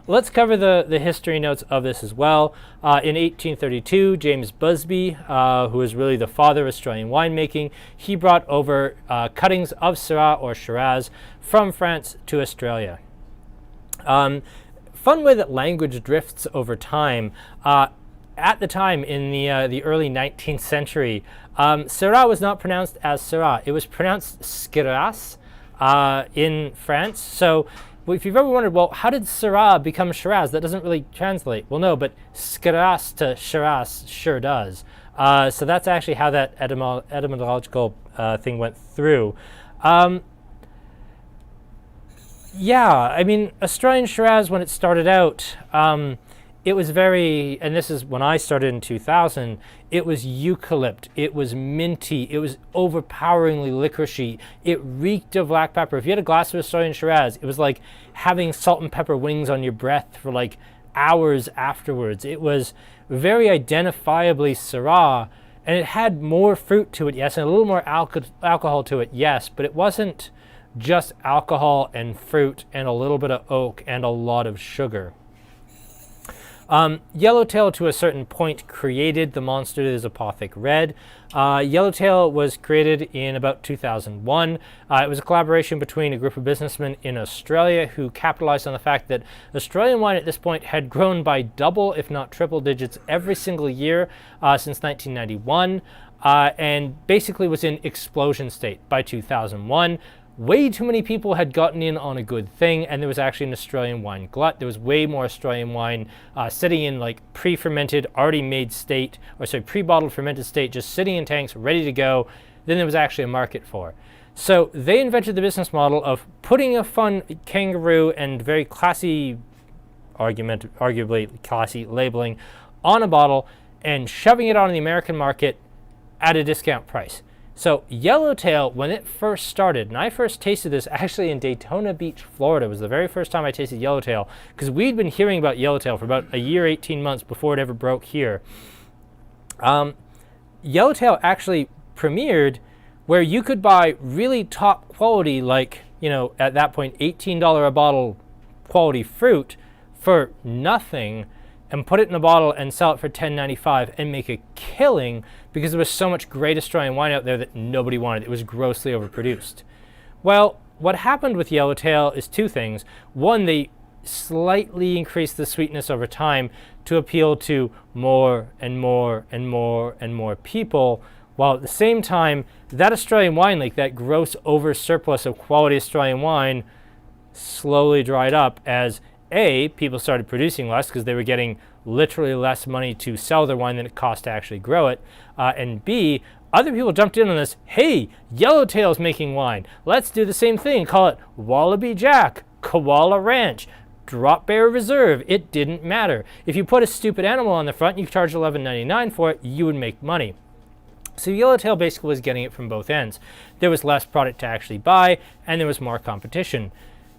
Let's cover the history notes of this as well. In 1832, James Busby, who is really the father of Australian winemaking, he brought over cuttings of Syrah or Shiraz from France to Australia. Fun way that language drifts over time. At the time, in the early 19th century, Syrah was not pronounced as Syrah. It was pronounced Shiraz in France. So if you've ever wondered, well, how did Syrah become Shiraz? That doesn't really translate. Well, no, but Shiraz to Shiraz sure does. So that's actually how that etymological thing went through. Yeah, I mean, Australian Shiraz, when it started out, it was very, and this is when I started in 2000, it was eucalypt, it was minty, it was overpoweringly licoricey, it reeked of black pepper. If you had a glass of Australian Shiraz, it was like having salt and pepper wings on your breath for hours afterwards. It was very identifiably Syrah, and it had more fruit to it, yes, and a little more alcohol to it, yes, but it wasn't just alcohol and fruit and a little bit of oak and a lot of sugar. Yellowtail, to a certain point, created the monster that is Apothic Red. Yellowtail was created in about 2001. It was a collaboration between a group of businessmen in Australia who capitalized on the fact that Australian wine at this point had grown by double, if not triple digits, every single year since 1991, and basically was in explosion state by 2001. Way too many people had gotten in on a good thing, and there was actually an Australian wine glut. There was way more Australian wine sitting in pre-fermented, already made state, or sorry, pre-bottled fermented state, just sitting in tanks, ready to go. than there was actually a market for. So they invented the business model of putting a fun kangaroo and very classy, arguably classy labeling on a bottle and shoving it on the American market at a discount price. So Yellowtail, when it first started, and I first tasted this actually in Daytona Beach, Florida, was the very first time I tasted Yellowtail, because we'd been hearing about Yellowtail for about a year, 18 months before it ever broke here. Yellowtail actually premiered where you could buy really top quality, like, you know, at that point, $18 a bottle quality fruit for nothing, and put it in a bottle and sell it for $10.95 and make a killing, because there was so much great Australian wine out there that nobody wanted. It was grossly overproduced. Well, what happened with Yellowtail is two things. One, they slightly increased the sweetness over time to appeal to more and more and more and more people, while at the same time, that Australian wine lake, that gross over surplus of quality Australian wine, slowly dried up as A, people started producing less because they were getting literally less money to sell their wine than it cost to actually grow it. And B, other people jumped in on this, hey, Yellowtail's making wine. Let's do the same thing. Call it Wallaby Jack, Koala Ranch, Drop Bear Reserve. It didn't matter. If you put a stupid animal on the front and you charge $11.99 for it, you would make money. So Yellowtail basically was getting it from both ends. There was less product to actually buy, and there was more competition.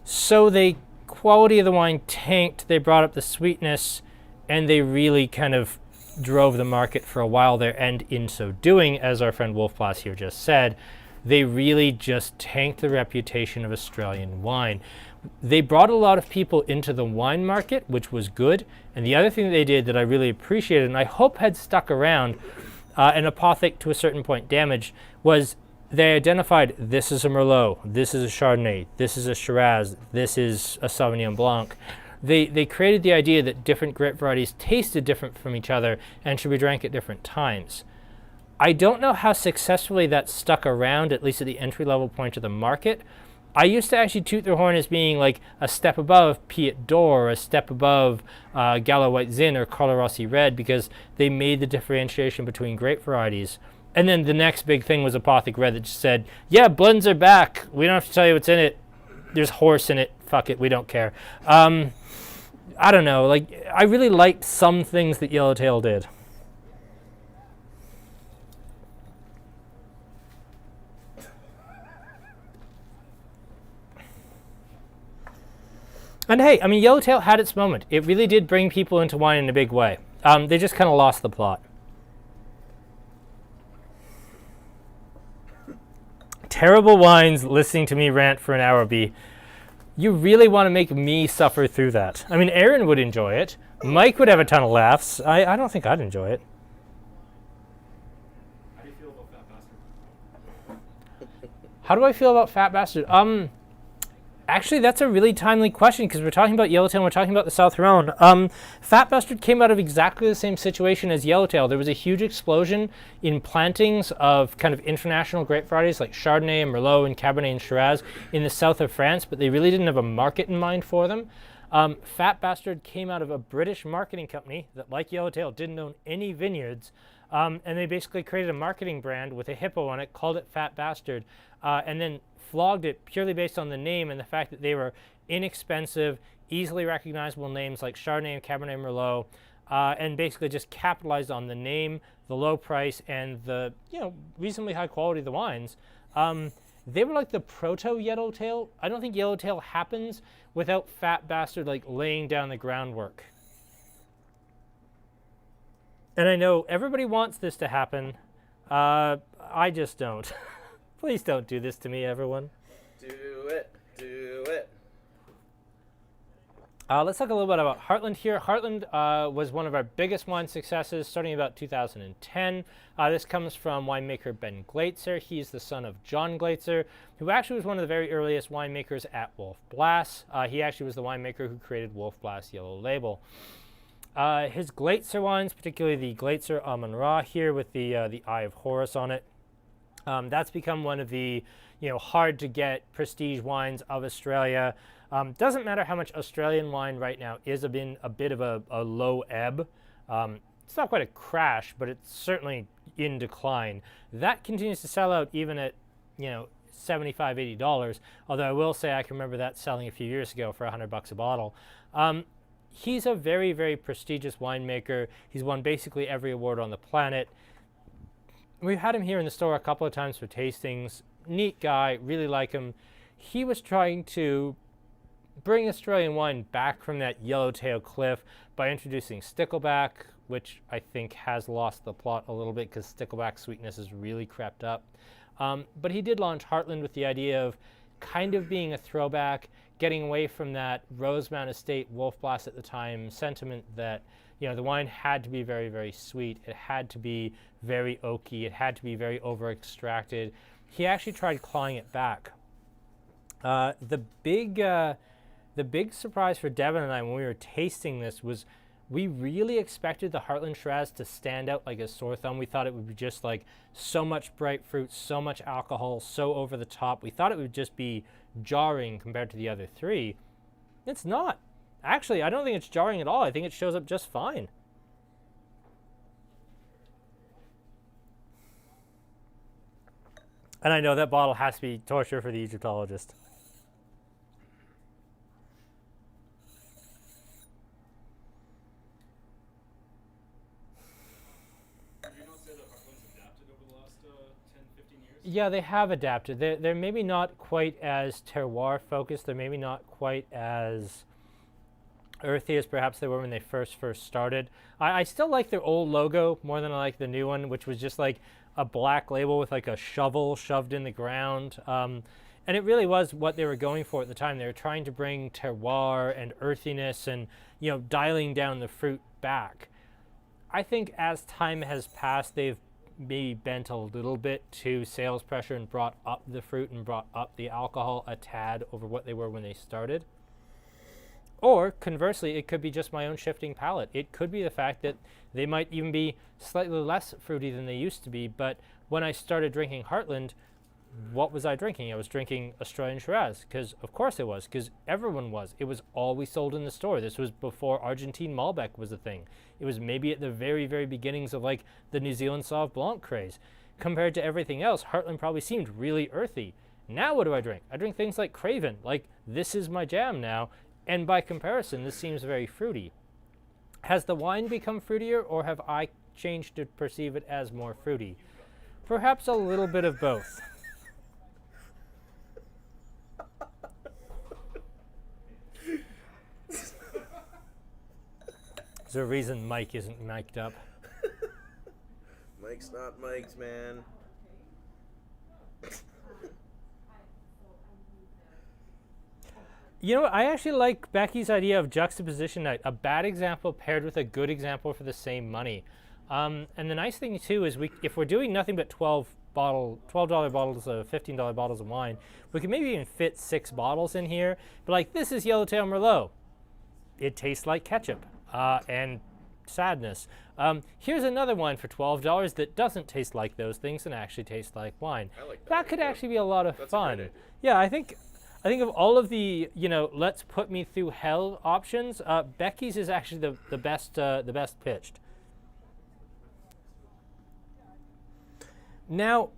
So the quality of the wine tanked, they brought up the sweetness, and they really kind of drove the market for a while there, and in so doing, as our friend Wolfblass here just said, they really just tanked the reputation of Australian wine. They brought a lot of people into the wine market, which was good, and the other thing that they did that I really appreciated, and I hope had stuck around, and apothic to a certain point damaged, was they identified this is a Merlot, this is a Chardonnay, this is a Shiraz, this is a Sauvignon Blanc. They created the idea that different grape varieties tasted different from each other and should be drank at different times. I don't know how successfully that stuck around, at least at the entry-level point of the market. I used to actually toot their horn as being like a step above Piet d'Or, a step above Gallo White Zin or Carlo Rossi Red, because they made the differentiation between grape varieties. And then the next big thing was Apothic Red that just said, yeah, blends are back. We don't have to tell you what's in it. There's horse in it. Fuck it. We don't care. I don't know. Like, I really liked some things that Yellowtail did. And hey, I mean, Yellowtail had its moment. It really did bring people into wine in a big way. They just kind of lost the plot. Terrible wines listening to me rant for an hour, B. You really want to make me suffer through that. I mean, Aaron would enjoy it. Mike would have a ton of laughs. I don't think I'd enjoy it. How do you feel about Fat Bastard? How do I feel about Fat Bastard? Actually, that's a really timely question, because we're talking about Yellowtail and we're talking about the South Rhone. Fat Bastard came out of exactly the same situation as Yellowtail. There was a huge explosion in plantings of kind of international grape varieties like Chardonnay and Merlot and Cabernet and Shiraz in the south of France, but they really didn't have a market in mind for them. Fat Bastard came out of a British marketing company that, like Yellowtail, didn't own any vineyards, and they basically created a marketing brand with a hippo on it, called it Fat Bastard, and then flogged it purely based on the name and the fact that they were inexpensive, easily recognizable names like Chardonnay and Cabernet Merlot, and basically just capitalized on the name, the low price, and the reasonably high quality of the wines. They were like the proto-Yellowtail. I don't think Yellowtail happens without Fat Bastard like laying down the groundwork. And I know everybody wants this to happen. I just don't. Please don't do this to me, everyone. Do it. Do it. Let's talk a little bit about Heartland here. Heartland was one of our biggest wine successes starting about 2010. This comes from winemaker Ben Glaetzer. He's the son of John Glaetzer, who actually was one of the very earliest winemakers at Wolf Blass. He actually was the winemaker who created Wolf Blass Yellow Label. His Glaetzer wines, particularly the Glaetzer Amon Ra here with the Eye of Horus on it, that's become one of the hard to get prestige wines of Australia. Doesn't matter how much Australian wine right now is a bit of a low ebb. it's not quite a crash, but it's certainly in decline. That continues to sell out even at, $75, $80. Although I will say I can remember that selling a few years ago for $100 a bottle. He's a very, very prestigious winemaker. He's won basically every award on the planet. We've had him here in the store a couple of times for tastings. Neat guy, really like him. He was trying to bring Australian wine back from that Yellowtail cliff by introducing stickleback, which I think has lost the plot a little bit because stickleback sweetness has really crept up. But he did launch Heartland with the idea of kind of being a throwback, getting away from that Rosemount Estate Wolf Blast at the time sentiment that the wine had to be very, very sweet. It had to be very oaky. It had to be very over-extracted. He actually tried clawing it back. The big surprise for Devin and I when we were tasting this was we really expected the Heartland Shiraz to stand out like a sore thumb. We thought it would be just like so much bright fruit, so much alcohol, so over the top. We thought it would just be jarring compared to the other three. It's not. Actually, I don't think it's jarring at all. I think it shows up just fine. And I know that bottle has to be torture for the Egyptologist. Yeah, they have adapted. They're maybe not quite as terroir focused. They're maybe not quite as earthy as perhaps they were when they first started. I still like their old logo more than I like the new one, which was just like a black label with like a shovel shoved in the ground. And it really was what they were going for at the time. They were trying to bring terroir and earthiness and, dialing down the fruit back. I think as time has passed, they've maybe bent a little bit to sales pressure and brought up the fruit and brought up the alcohol a tad over what they were when they started. Or conversely, it could be just my own shifting palate. It could be the fact that they might even be slightly less fruity than they used to be. But when I started drinking Heartland, what was I drinking? I was drinking Australian Shiraz, because of course it was, because everyone was. It was all we sold in the store. This was before Argentine Malbec was a thing. It was maybe at the very, very beginnings of like the New Zealand Sauv Blanc craze. Compared to everything else, Heartland probably seemed really earthy. Now what do I drink? I drink things like Craven. Like, this is my jam now. And by comparison, this seems very fruity. Has the wine become fruitier, or have I changed to perceive it as more fruity? Perhaps a little bit of both. Is there a reason Mike isn't mic'd up? Mike's not Mike's, man. You know what? I actually like Becky's idea of juxtaposition night. A bad example paired with a good example for the same money. And the nice thing too is if we're doing nothing but $12 bottles of $15 bottles of wine, we can maybe even fit 6 bottles in here. But like, this is Yellowtail Merlot. It tastes like ketchup and sadness. Here's another wine for $12 that doesn't taste like those things and actually tastes like wine. I like that could actually be a lot of fun. A Yeah, I think of all of the, let's put me through hell options, Becky's is actually the best pitched. Now,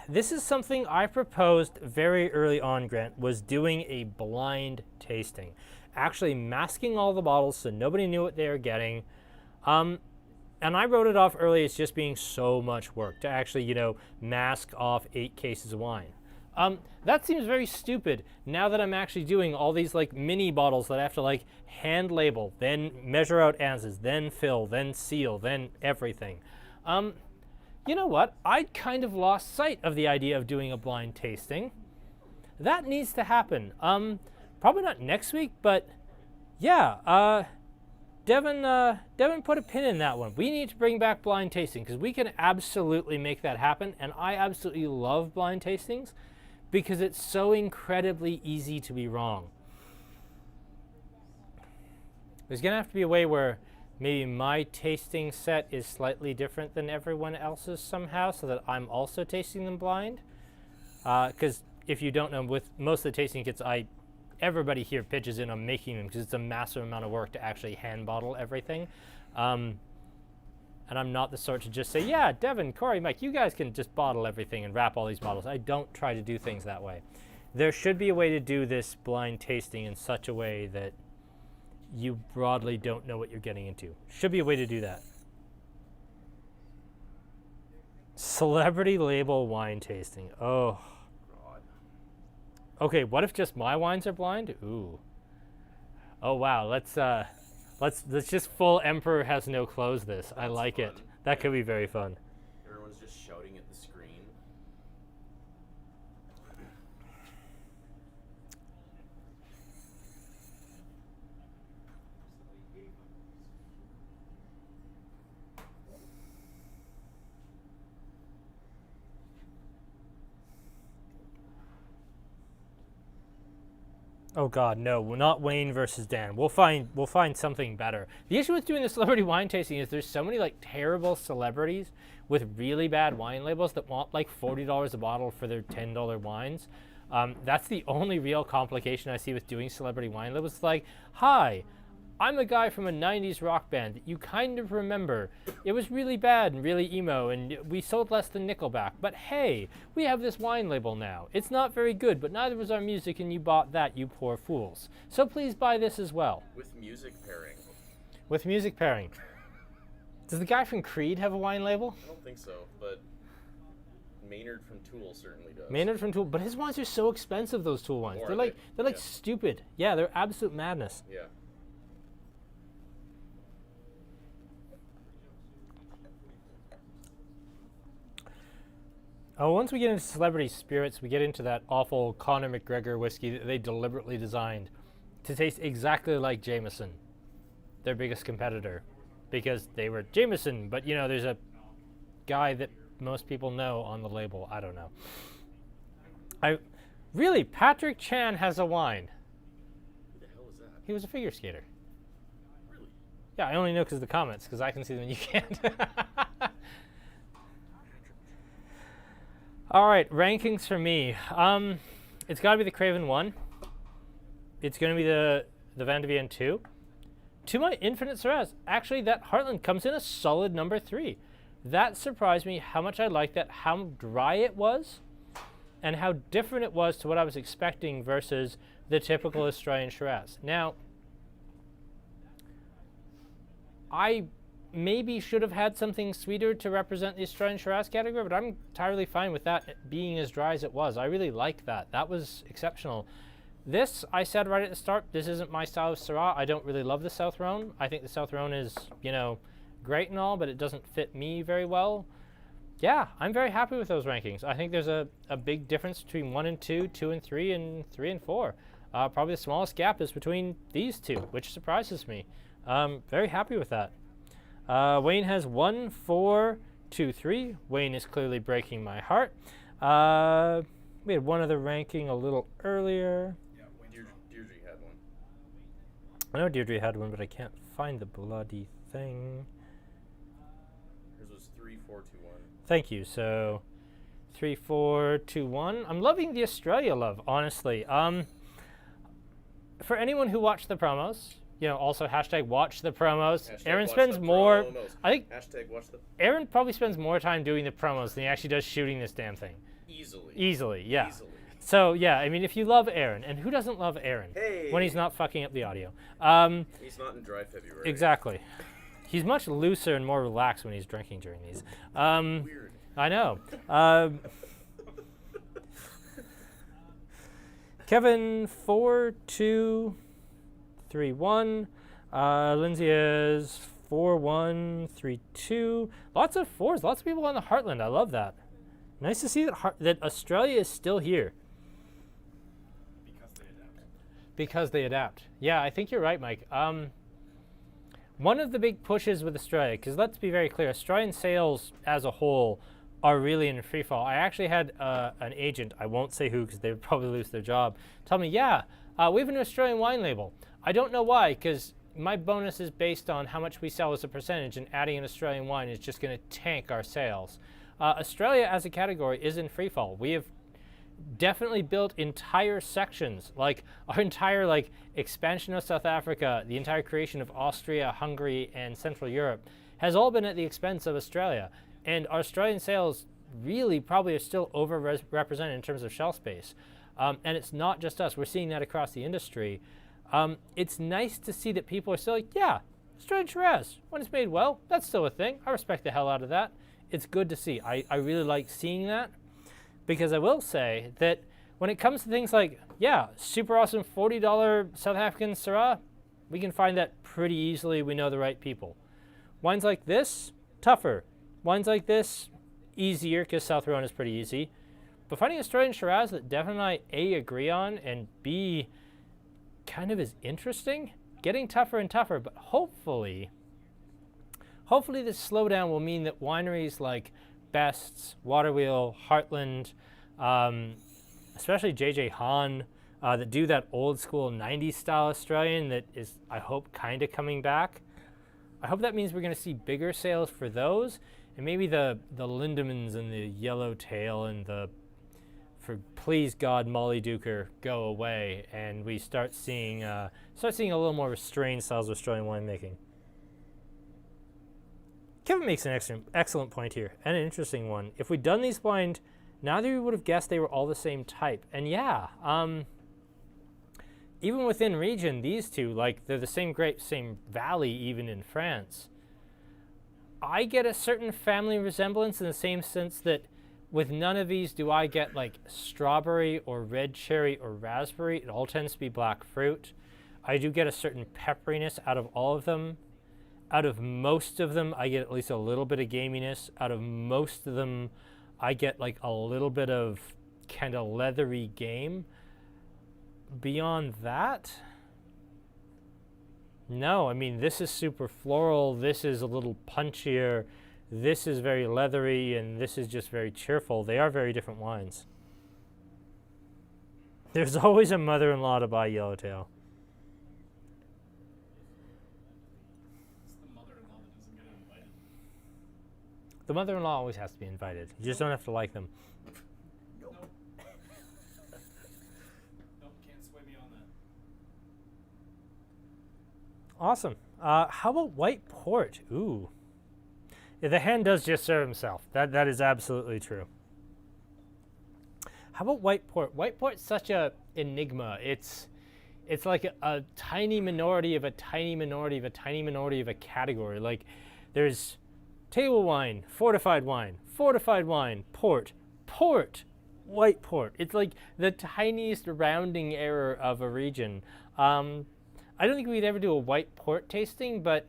this is something I proposed very early on, Grant, was doing a blind tasting. Actually masking all the bottles so nobody knew what they were getting. And I wrote it off early as just being so much work to actually, mask off 8 cases of wine. That seems very stupid now that I'm actually doing all these like mini bottles that I have to like hand label, then measure out ounces, then fill, then seal, then everything. You know what? I'd kind of lost sight of the idea of doing a blind tasting. That needs to happen. Probably not next week, but yeah, Devin put a pin in that one. We need to bring back blind tasting because we can absolutely make that happen. And I absolutely love blind tastings because it's so incredibly easy to be wrong. There's going to have to be a way where maybe my tasting set is slightly different than everyone else's somehow so that I'm also tasting them blind. Because if you don't know, with most of the tasting kits, everybody here pitches in on making them because it's a massive amount of work to actually hand bottle everything. And I'm not the sort to just say, yeah, Devin, Corey, Mike, you guys can just bottle everything and wrap all these bottles. I don't try to do things that way. There should be a way to do this blind tasting in such a way that you broadly don't know what you're getting into. Should be a way to do that. Celebrity label wine tasting. Oh. God. Okay, what if just my wines are blind? Ooh. Oh wow, let's just full Emperor has no clothes this. I like fun. it. That could be very fun. Everyone's just shouting at the screen. Oh God, no, not Wayne versus Dan. We'll find something better. The issue with doing the celebrity wine tasting is there's so many like terrible celebrities with really bad wine labels that want like $40 a bottle for their $10 wines. That's the only real complication I see with doing celebrity wine labels. It's like, hi, I'm a guy from a 90s rock band that you kind of remember. It was really bad and really emo, and we sold less than Nickelback. But hey, we have this wine label now. It's not very good, but neither was our music, and you bought that, you poor fools. So please buy this as well. With music pairing. With music pairing. Does the guy from Creed have a wine label? I don't think so, but Maynard from Tool certainly does. Maynard from Tool, but his wines are so expensive, those Tool wines. Or They're they? like Yeah. stupid. Yeah, they're absolute madness. Yeah. Once we get into celebrity spirits, we get into that awful Conor McGregor whiskey that they deliberately designed to taste exactly like Jameson, their biggest competitor, because they were Jameson, but you know, there's a guy that most people know on the label. I don't know. Really, Patrick Chan has a wine. Who the hell is that? He was a figure skater. Really? Yeah, I only know because of the comments, because I can see them and you can't. All right, rankings for me. It's got to be the Craven 1. It's going to be the Vandoven 2. To my infinite Shiraz, actually, that Heartland comes in a solid number 3. That surprised me how much I liked that, how dry it was, and how different it was to what I was expecting versus the typical Australian Shiraz. Now, I maybe should have had something sweeter to represent the Australian Shiraz category, but I'm entirely fine with that being as dry as it was. I really liked that. That was exceptional. This, I said right at the start, this isn't my style of Syrah. I don't really love the South Rhone. I think the South Rhone is, you know, great and all, but it doesn't fit me very well. Yeah, I'm very happy with those rankings. I think there's a big difference between 1 and 2, 2 and 3, and 3 and 4. Probably the smallest gap is between these two, which surprises me. Very happy with that. Wayne has 1, 4, 2, 3. Wayne is clearly breaking my heart. We had one other ranking a little earlier. Yeah, Deirdre had one. I know Deirdre had one, but I can't find the bloody thing. Hers was 3, 4, 2, 1. Thank you. So 3, 4, 2, 1. I'm loving the Australia love, honestly. For anyone who watched the promos, you know, also hashtag watch the promos. Hashtag Aaron watch spends the more. promos. I think Hashtag watch the Aaron probably spends more time doing the promos than he actually does shooting this damn thing. easily. Yeah. Easily. So yeah, I mean, if you love Aaron, and who doesn't love Aaron Hey. when he's not fucking up the audio? He's not in dry February. Exactly. He's much looser and more relaxed when he's drinking during these. Weird. I know. Kevin 4, 2, 3, 1. Lindsay is 4, 1, 3, 2. Lots of 4s. Lots of people on the Heartland. I love that. Nice to see that Australia is still here. Because they adapt. Because they adapt. Yeah, I think you're right, Mike. One of the big pushes with Australia, because let's be very clear, Australian sales as a whole are really in free fall. I actually had an agent, I won't say who because they would probably lose their job, tell me, yeah, we have an Australian wine label. I don't know why, because my bonus is based on how much we sell as a percentage, and adding an Australian wine is just going to tank our sales. Australia as a category is in free fall. We have definitely built entire sections, like our entire like expansion of South Africa, the entire creation of Austria, Hungary, and Central Europe has all been at the expense of Australia. And our Australian sales really probably are still overrepresented in terms of shelf space. And it's not just us. We're seeing that across the industry. It's nice to see that people are still like, yeah, Australian Shiraz, when it's made well, that's still a thing. I respect the hell out of that. It's good to see. I really like seeing that, because I will say that when it comes to things like, yeah, super awesome $40 South African Syrah, we can find that pretty easily. We know the right people. Wines like this, tougher. Wines like this, easier, because South Rhone is pretty easy. But finding Australian Shiraz that definitely A, agree on, and B, kind of is interesting, getting tougher and tougher, but hopefully this slowdown will mean that wineries like Best's, Waterwheel, Heartland, especially JJ Hahn, that do that old school 90s style Australian that is, I hope, kind of coming back. I hope that means we're going to see bigger sales for those, and maybe the Lindemans and the Yellowtail and the, for please God, Molly Duker go away, and we start seeing a little more restrained styles of Australian winemaking. Kevin makes an excellent point here, and an interesting one. If we'd done these blind, neither of you would have guessed they were all the same type. And yeah, even within region, these two, like, they're the same grape, same valley, even in France. I get a certain family resemblance in the same sense that with none of these do I get like strawberry or red cherry or raspberry. It all tends to be black fruit. I do get a certain pepperiness out of all of them. Out of most of them, I get at least a little bit of gaminess. Out of most of them, I get like a little bit of kind of leathery game. Beyond that, no. I mean, this is super floral. This is a little punchier. This is very leathery, and this is just very cheerful. They are very different wines. There's always a mother-in-law to buy Yellowtail. The mother-in-law always has to be invited. You just don't have to like them. Nope. Nope, can't sway me on that. Awesome. How about white port? Ooh. Yeah, the hand does just serve himself. That is absolutely true. How about white port? White port's such a enigma. It's like a tiny minority of a tiny minority of a tiny minority of a category. Like, there's table wine, fortified wine, port, white port. It's like the tiniest rounding error of a region. I don't think we'd ever do a white port tasting, but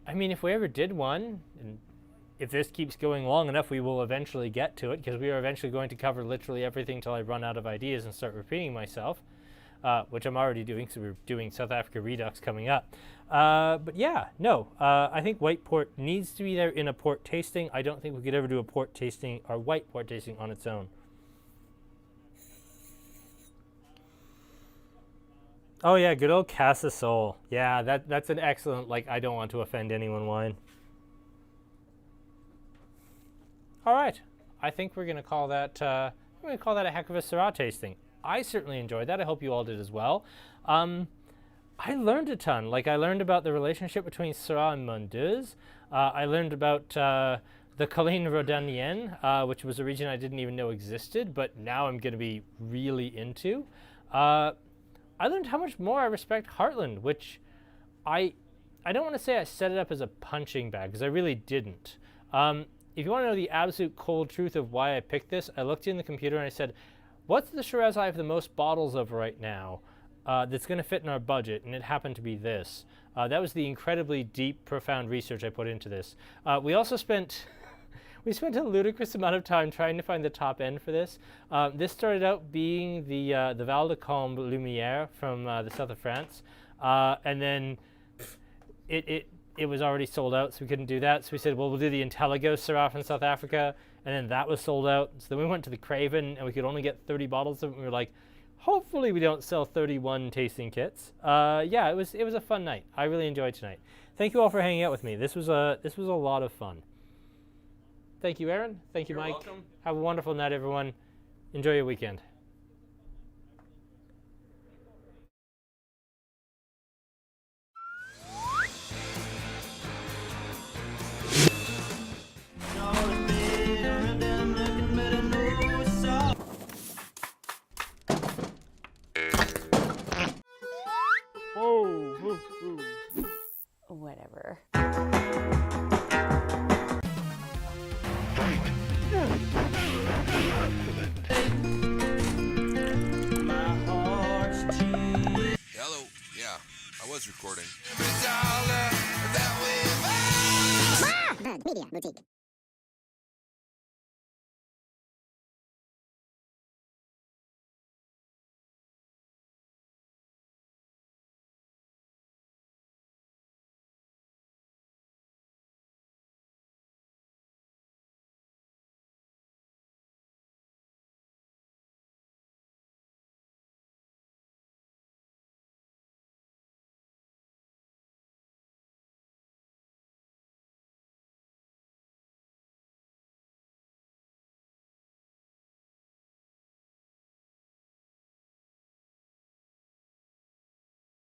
I mean, if we ever did one, and if this keeps going long enough, we will eventually get to it, because we are eventually going to cover literally everything till I run out of ideas and start repeating myself, which I'm already doing, so we're doing South Africa Redux coming up. But yeah, no, I think white port needs to be there in a port tasting. I don't think we could ever do a port tasting or white port tasting on its own. Oh yeah, good old Casa Sol. Yeah, that's an excellent, like, I don't want to offend anyone wine. All right, I think we're gonna call that a heck of a Syrah tasting. I certainly enjoyed that. I hope you all did as well. I learned a ton. Like, I learned about the relationship between Syrah and Mondeuse. I learned about the Colline Rhodanienne, which was a region I didn't even know existed, but now I'm going to be really into. I learned how much more I respect Heartland, which I don't want to say I set it up as a punching bag, because I really didn't. If you want to know the absolute cold truth of why I picked this, I looked in the computer and I said, what's the Shiraz I have the most bottles of right now that's going to fit in our budget? And it happened to be this. That was the incredibly deep, profound research I put into this. We also spent a ludicrous amount of time trying to find the top end for this. This started out being the Val de Combe Lumière from the south of France, and then it was already sold out, so we couldn't do that. So we said, well, we'll do the Intelligo Syrah from South Africa, and then that was sold out. So then we went to the Craven, and we could only get 30 bottles of it. And we were like, hopefully we don't sell 31 tasting kits. Yeah, it was a fun night. I really enjoyed tonight. Thank you all for hanging out with me. This was a lot of fun. Thank you, Aaron. Thank you, You're Mike. welcome. Have a wonderful night, everyone. Enjoy your weekend. better. Hello. Yeah, I was recording. Media Boutique.